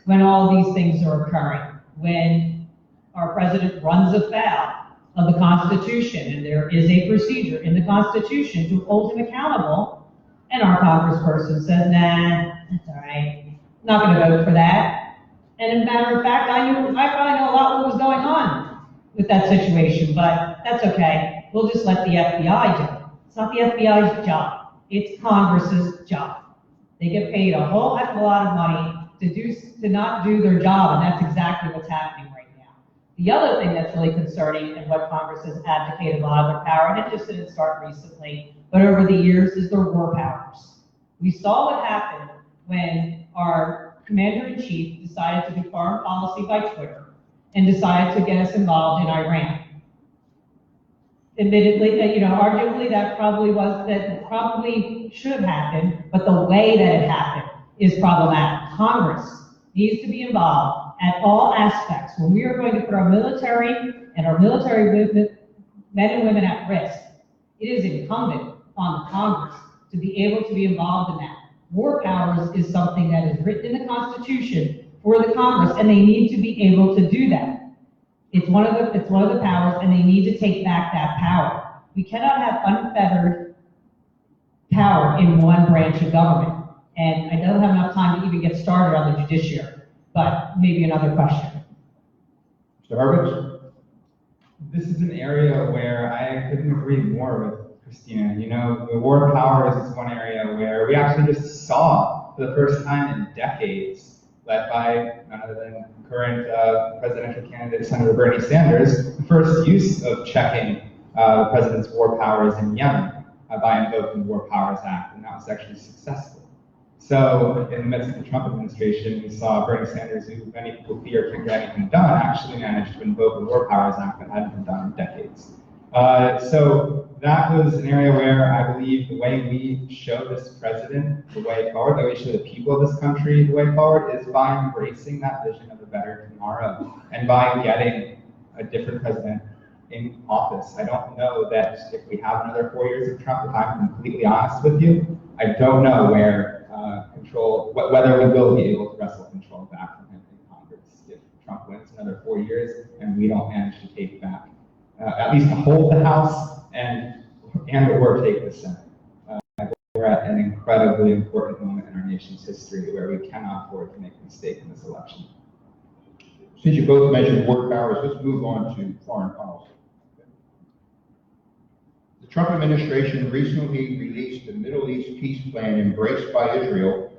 when all these things are occurring, when our president runs afoul of the Constitution, and there is a procedure in the Constitution to hold him accountable, and our congressperson says, nah, that's all right, not going to vote for that. And as a matter of fact, I probably know a lot what was going on with that situation, but that's okay. We'll just let the FBI do it. It's not the FBI's job. It's Congress's job. They get paid a whole heck of a lot of money to not do their job, and that's exactly what's happening right now. The other thing that's really concerning and what Congress has abdicated a lot of their power, and it just didn't start recently, but over the years, is their war powers. We saw what happened when our commander-in-chief decided to do foreign policy by Twitter and decided to get us involved in Iran. Admittedly, arguably that probably should have happened, but the way that it happened is problematic. Congress needs to be involved at all aspects. When we are going to put our military and our military men and women at risk, it is incumbent on the Congress to be able to be involved in that. War powers is something that is written in the Constitution for the Congress, and they need to be able to do that. It's one of the powers, and they need to take back that power. We cannot have unfettered power in one branch of government. And I don't have enough time to even get started on the judiciary, but maybe another question. Mr. Hurwitz? This is an area where I couldn't agree more with Christina. The war powers is one area where we actually just saw for the first time in decades, led by none other than current presidential candidate Senator Bernie Sanders, the first use of checking the president's war powers in Yemen by invoking the War Powers Act, and that was actually successful. So in the midst of the Trump administration, we saw Bernie Sanders, who many people fear can't get anything done, actually managed to invoke the War Powers Act that hadn't been done in decades. So that was an area where I believe the way we show this president the way forward, the way we show the people of this country the way forward, is by embracing that vision of a better tomorrow and by getting a different president in office. I don't know that if we have another 4 years of Trump, if I'm completely honest with you, I don't know where whether we will be able to wrestle control back from him in Congress if Trump wins another 4 years and we don't manage to take back, at least to hold the House and or take the Senate. We're at an incredibly important moment in our nation's history where we cannot afford to make a mistake in this election. Since you both mentioned war powers, let's move on to foreign policy. The Trump administration recently released the Middle East peace plan embraced by Israel,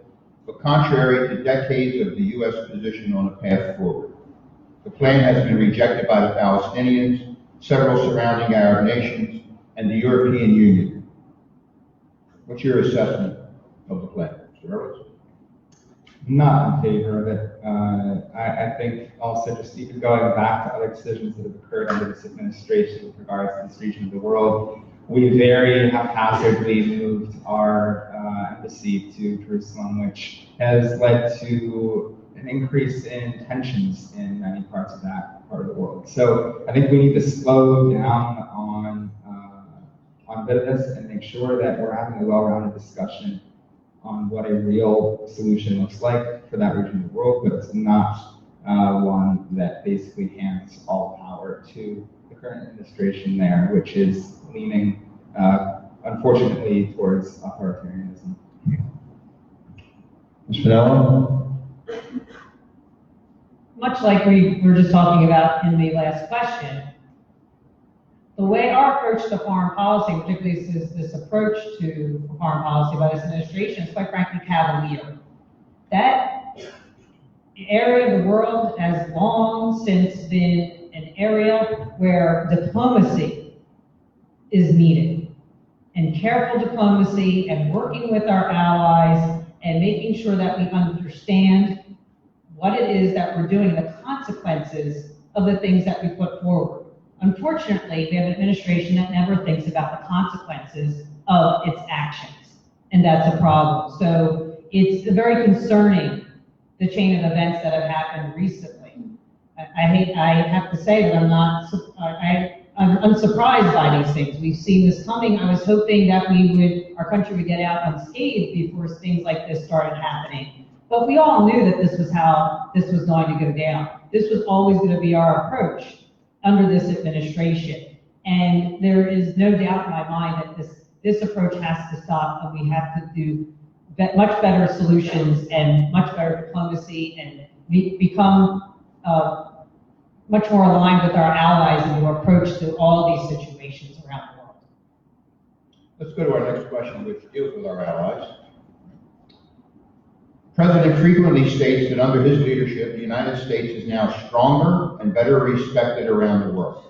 but contrary to decades of the U.S. position on a path forward. The plan has been rejected by the Palestinians, several surrounding Arab nations, and the European Union. What's your assessment of the plan, Mr. Hurwitz? Not in favor of it. I think also just even going back to other decisions that have occurred under this administration with regards to this region of the world, we very haphazardly moved our embassy to Jerusalem, which has led to an increase in tensions in many parts of that part of the world. So I think we need to slow down on a bit of this and make sure that we're having a well-rounded discussion on what a real solution looks like for that region of the world, but it's not one that basically hands all power to the current administration there, which is leaning, unfortunately, towards authoritarianism. Ms. Finella? Much like we were just talking about in the last question, the way our approach to foreign policy, particularly this approach to foreign policy by this administration, is quite frankly cavalier. That area of the world has long since been an area where diplomacy is needed, and careful diplomacy and working with our allies and making sure that we understand what it is that we're doing, the consequences of the things that we put forward. Unfortunately, we have an administration that never thinks about the consequences of its actions, and that's a problem. So it's very concerning, the chain of events that have happened recently. I have to say that I'm unsurprised by these things. We've seen this coming. I was hoping that our country would get out unscathed before things like this started happening. But we all knew that this was how this was going to go down. This was always going to be our approach under this administration. And there is no doubt in my mind that this approach has to stop, and we have to do much better solutions and much better diplomacy and become much more aligned with our allies in our approach to all these situations around the world. Let's go to our next question, which deals with our allies. The President frequently states that under his leadership, the United States is now stronger and better respected around the world.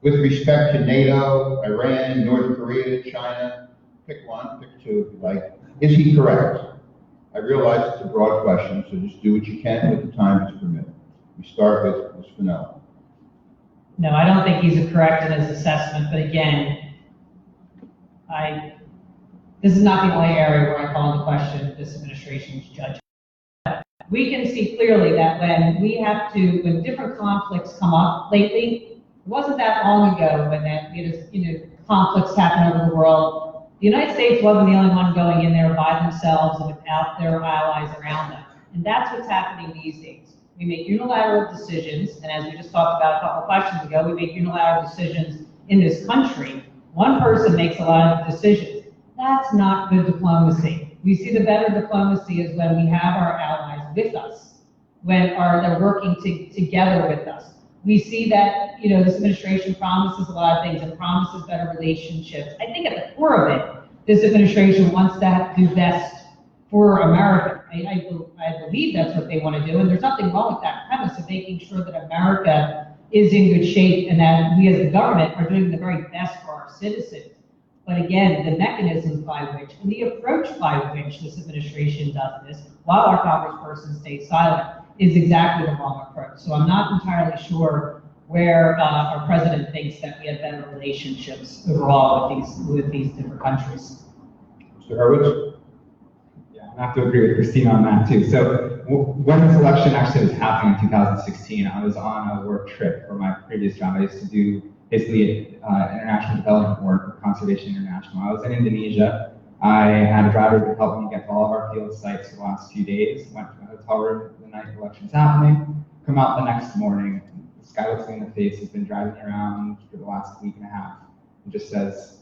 With respect to NATO, Iran, North Korea, China, pick one, pick two if you like. Is he correct? I realize it's a broad question, so just do what you can with the time that's permitted. We start with Ms. Finella. No, I don't think he's correct in his assessment, but again, this is not the only area where I call into question this administration's judgment. We can see clearly that when different conflicts come up lately, it wasn't that long ago when conflicts happen over the world. The United States wasn't the only one going in there by themselves and without their allies around them. And that's what's happening these days. We make unilateral decisions, and as we just talked about a couple of questions ago, we make unilateral decisions in this country. One person makes a lot of decisions. That's not good diplomacy. We see the better diplomacy is when we have our allies with us, when they're working together with us. We see that this administration promises a lot of things and promises better relationships. I think at the core of it, this administration wants to do best for America. I believe that's what they want to do, and there's nothing wrong with that premise of making sure that America is in good shape and that we as the government are doing the very best for our citizens. But again, the mechanisms by which and the approach by which this administration does this, while our congressperson stays silent, is exactly the wrong approach. So I'm not entirely sure where our president thinks that we have better relationships overall with these different countries. Mr. Hurwitz? Yeah, I have to agree with Christina on that too. So when this election actually was happening in 2016, I was on a work trip for my previous job. I used to do basically international development work with Conservation International. I was in Indonesia. I had a driver who helped me get to all of our field sites for the last few days. Went to a hotel room the night the election's happening. Come out the next morning. This guy looks me in the face. He's been driving me around for the last week and a half and just says,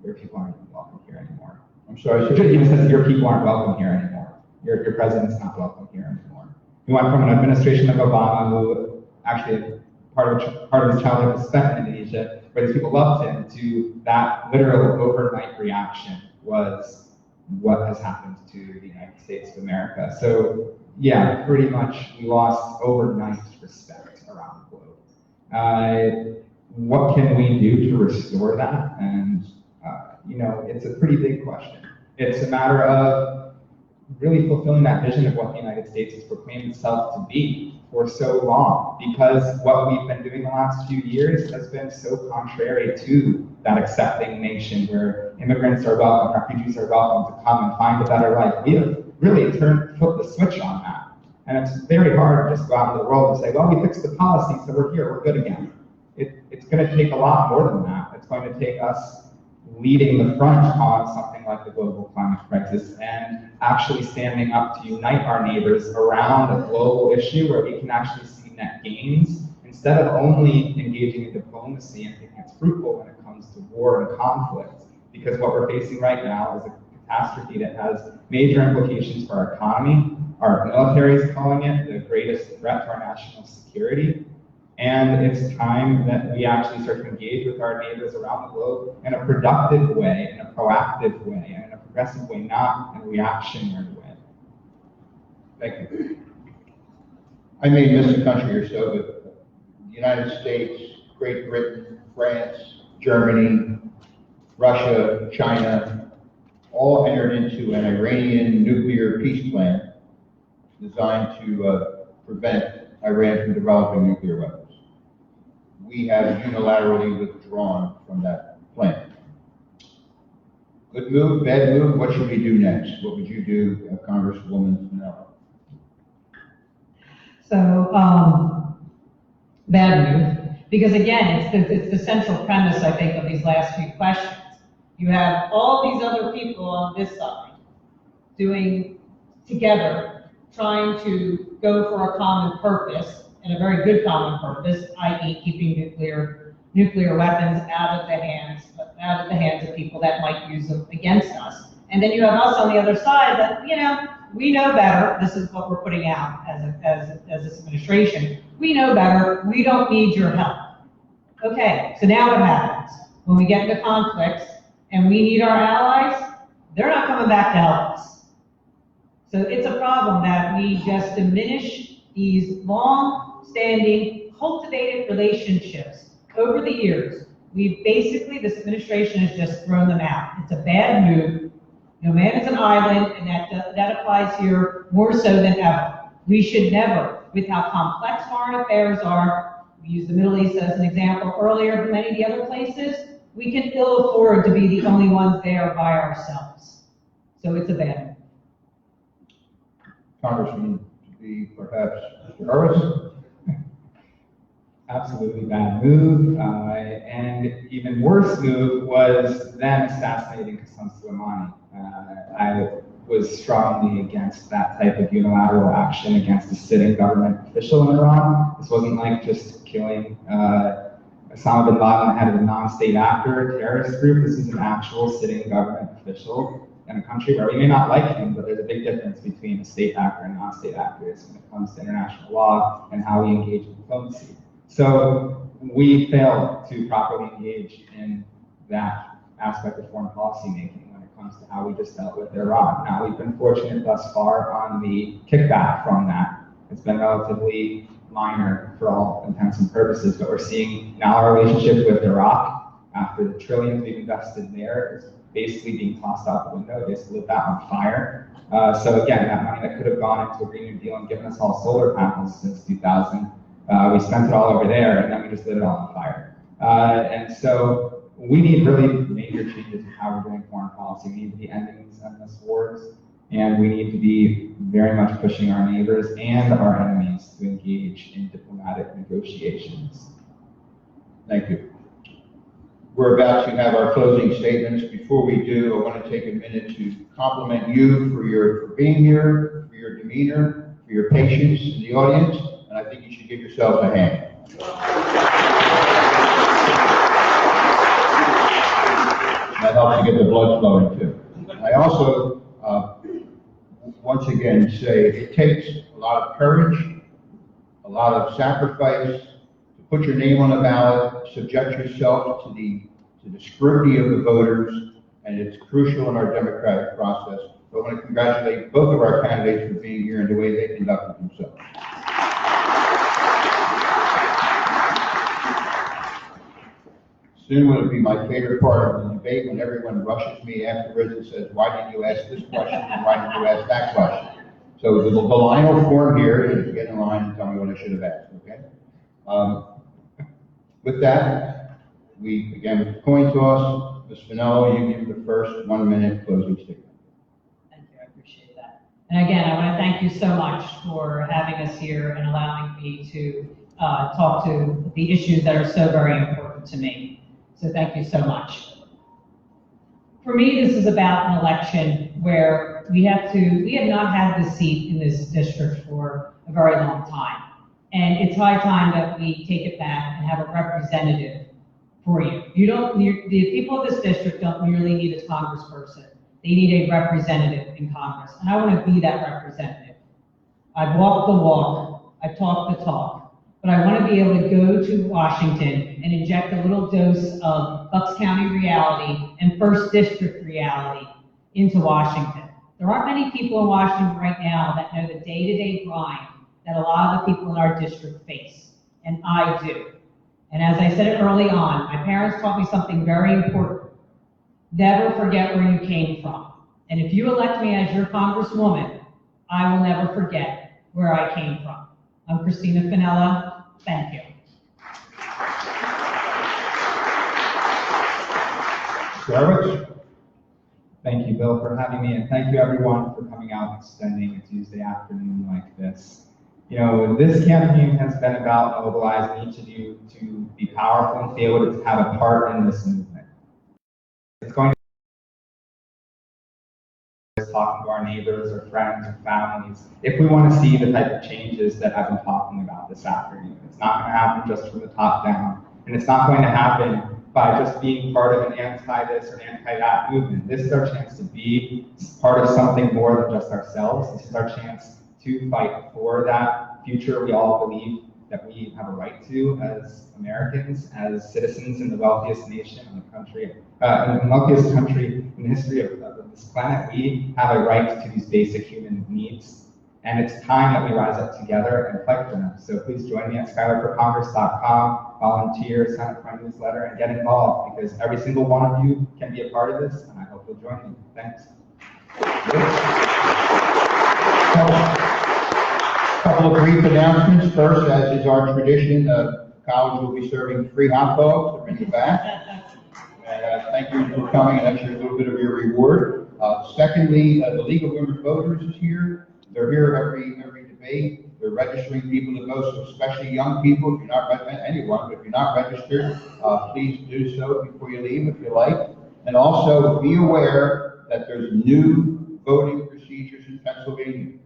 "Your people aren't welcome here anymore." I'm sorry. He just says, "Your people aren't welcome here anymore. Your president's not welcome here anymore." He went from an administration of Obama, who actually part of his childhood was spent in Indonesia, where these people loved him, to that literal overnight reaction was what has happened to the United States of America. So yeah, pretty much we lost overnight respect around the globe. What can we do to restore that? And it's a pretty big question. It's a matter of really fulfilling that vision of what the United States has proclaimed itself to be for so long, because what we've been doing the last few years has been so contrary to that accepting nation where immigrants are welcome, refugees are welcome to come and find a better life. We have really flipped the switch on that. And it's very hard to just go out into the world and say, well, we fixed the policy, so we're here, we're good again. It's going to take a lot more than that. It's going to take us leading the front on something like the global climate crisis and actually standing up to unite our neighbors around a global issue where we can actually see net gains instead of only engaging in diplomacy and thinking it's fruitful when it comes to war and conflict. Because what we're facing right now is a catastrophe that has major implications for our economy. Our military is calling it the greatest threat to our national security. And it's time that we actually start to engage with our neighbors around the globe in a productive way, in a proactive way, and in a progressive way, not in a reactionary way. Thank you. I may miss a country or so, but the United States, Great Britain, France, Germany, Russia, China, all entered into an Iranian nuclear peace plan designed to prevent Iran from developing nuclear weapons. We have unilaterally withdrawn from that plan. Good move, bad move, what should we do next? What would you do, Congresswoman Snell? So, bad move, because again, it's the central premise, I think, of these last few questions. You have all these other people on this side doing together, trying to go for a common purpose, and a very good common purpose, i.e. keeping nuclear weapons out of the hands of people that might use them against us. And then you have us on the other side that, we know better. This is what we're putting out as this administration. We know better. We don't need your help. Okay, so now what happens? When we get into conflicts and we need our allies, they're not coming back to help us. So it's a problem that we just diminish these long-standing, cultivated relationships over the years. This administration has just thrown them out. It's a bad move. No man is an island, and that applies here more so than ever. We should never, with how complex foreign affairs are, we used the Middle East as an example earlier, but many of the other places, we can ill afford to be the only ones there by ourselves. So it's a bad move. Congressman, to be perhaps Mr. Harris? Absolutely bad move, and even worse move was them assassinating Qasem Soleimani. I was strongly against that type of unilateral action against a sitting government official in Iran. This wasn't like just killing Osama bin Laden, head of a non-state actor, terrorist group. This is an actual sitting government official in a country where we may not like him, but there's a big difference between a state actor and non-state actors when it comes to international law and how we engage in diplomacy. So we failed to properly engage in that aspect of foreign policy making when it comes to how we just dealt with Iran. Now, we've been fortunate thus far on the kickback from that. It's been relatively minor for all intents and purposes, but we're seeing now our relationship with Iraq, after the trillions we've invested there, is basically being tossed out the window. They just lit that on fire. So again, that money that could have gone into a Green New Deal and given us all solar panels since 2000, we spent it all over there, and then we just lit it all on fire. And so we need really major changes in how we're doing foreign policy. We need to be ending these endless wars and we need to be very much pushing our neighbors and our enemies to engage in diplomatic negotiations. Thank you. We're about to have our closing statements. Before we do, I want to take a minute to compliment you for being here, for your demeanor, for your patience in the audience, and I think you should give yourselves a hand. That helps to get the blood flowing too. I also, once again, say it takes a lot of courage, a lot of sacrifice to put your name on the ballot, subject yourself to the scrutiny of the voters, and it's crucial in our democratic process. So I want to congratulate both of our candidates for being here and the way they conducted themselves. Soon will be my favorite part of the debate when everyone rushes me afterwards and says, why did you ask this question and why did you ask that question? So the line will form here, and get in line and tell me what I should have asked, okay? With that, we, again, coin toss. Ms. Finello, you give the first 1 minute closing statement. Thank you, I appreciate that. And again, I want to thank you so much for having us here and allowing me to talk to the issues that are so very important to me. So thank you so much. For me, this is about an election where we have not had the seat in this district for a very long time. And it's high time that we take it back and have a representative for you. The people of this district don't merely need a congressperson. They need a representative in Congress. And I want to be that representative. I've walked the walk, I've talked the talk. But I want to be able to go to Washington and inject a little dose of Bucks County reality and First District reality into Washington. There aren't many people in Washington right now that know the day-to-day grind that a lot of the people in our district face, and I do. And as I said early on, my parents taught me something very important. Never forget where you came from. And if you elect me as your congresswoman, I will never forget where I came from. I'm Christina Finella. Thank you. Jarvis? Thank you, Bill, for having me, and thank you, everyone, for coming out and spending a Tuesday afternoon like this. You know, this campaign has been about mobilizing each of you to be powerful and to be able to have a part in this movement. It's going to talking to our neighbors or friends or families if we want to see the type of changes that I've been talking about this afternoon. It's not going to happen just from the top down, and it's not going to happen by just being part of an anti-this or anti-that movement. This is our chance to be part of something more than just ourselves. This is our chance to fight for that future we all believe that we have a right to as Americans, as citizens in the wealthiest nation in the country, in the wealthiest country in the history of this planet. We have a right to these basic human needs, and it's time that we rise up together and fight for them. So please join me at skylarforcongress.com, volunteer, sign up for my newsletter, and get involved, because every single one of you can be a part of this, and I hope you'll join me. Thanks. A couple of brief announcements. First, as is our tradition, college will be serving free hot dogs. They're in the back. And thank you for coming. That's a little bit of your reward. Secondly, the League of Women Voters is here. They're here every debate. They're registering people to vote, so especially young people. If you're not anyone, but if you're not registered, please do so before you leave if you like. And also be aware that there's new voting procedures in Pennsylvania.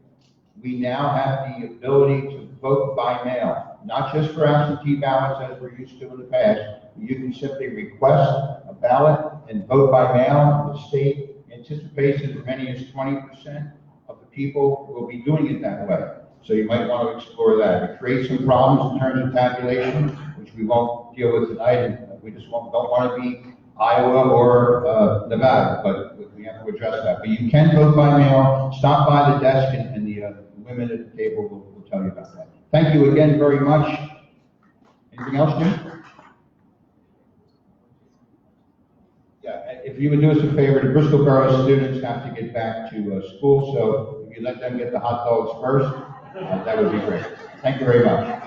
We now have the ability to vote by mail, not just for absentee ballots as we're used to in the past. You can simply request a ballot and vote by mail. The state anticipates that as many as 20% of the people will be doing it that way. So you might want to explore that. It creates some problems in terms of tabulation, which we won't deal with tonight, and we just don't want to be Iowa or Nevada, but we have to address that. But you can vote by mail. Stop by the desk, and the women at the table will tell you about that. Thank you again very much. Anything else, Jim? Yeah, if you would do us a favor, the Bristol Borough students have to get back to school, so if you let them get the hot dogs first, that would be great. Thank you very much.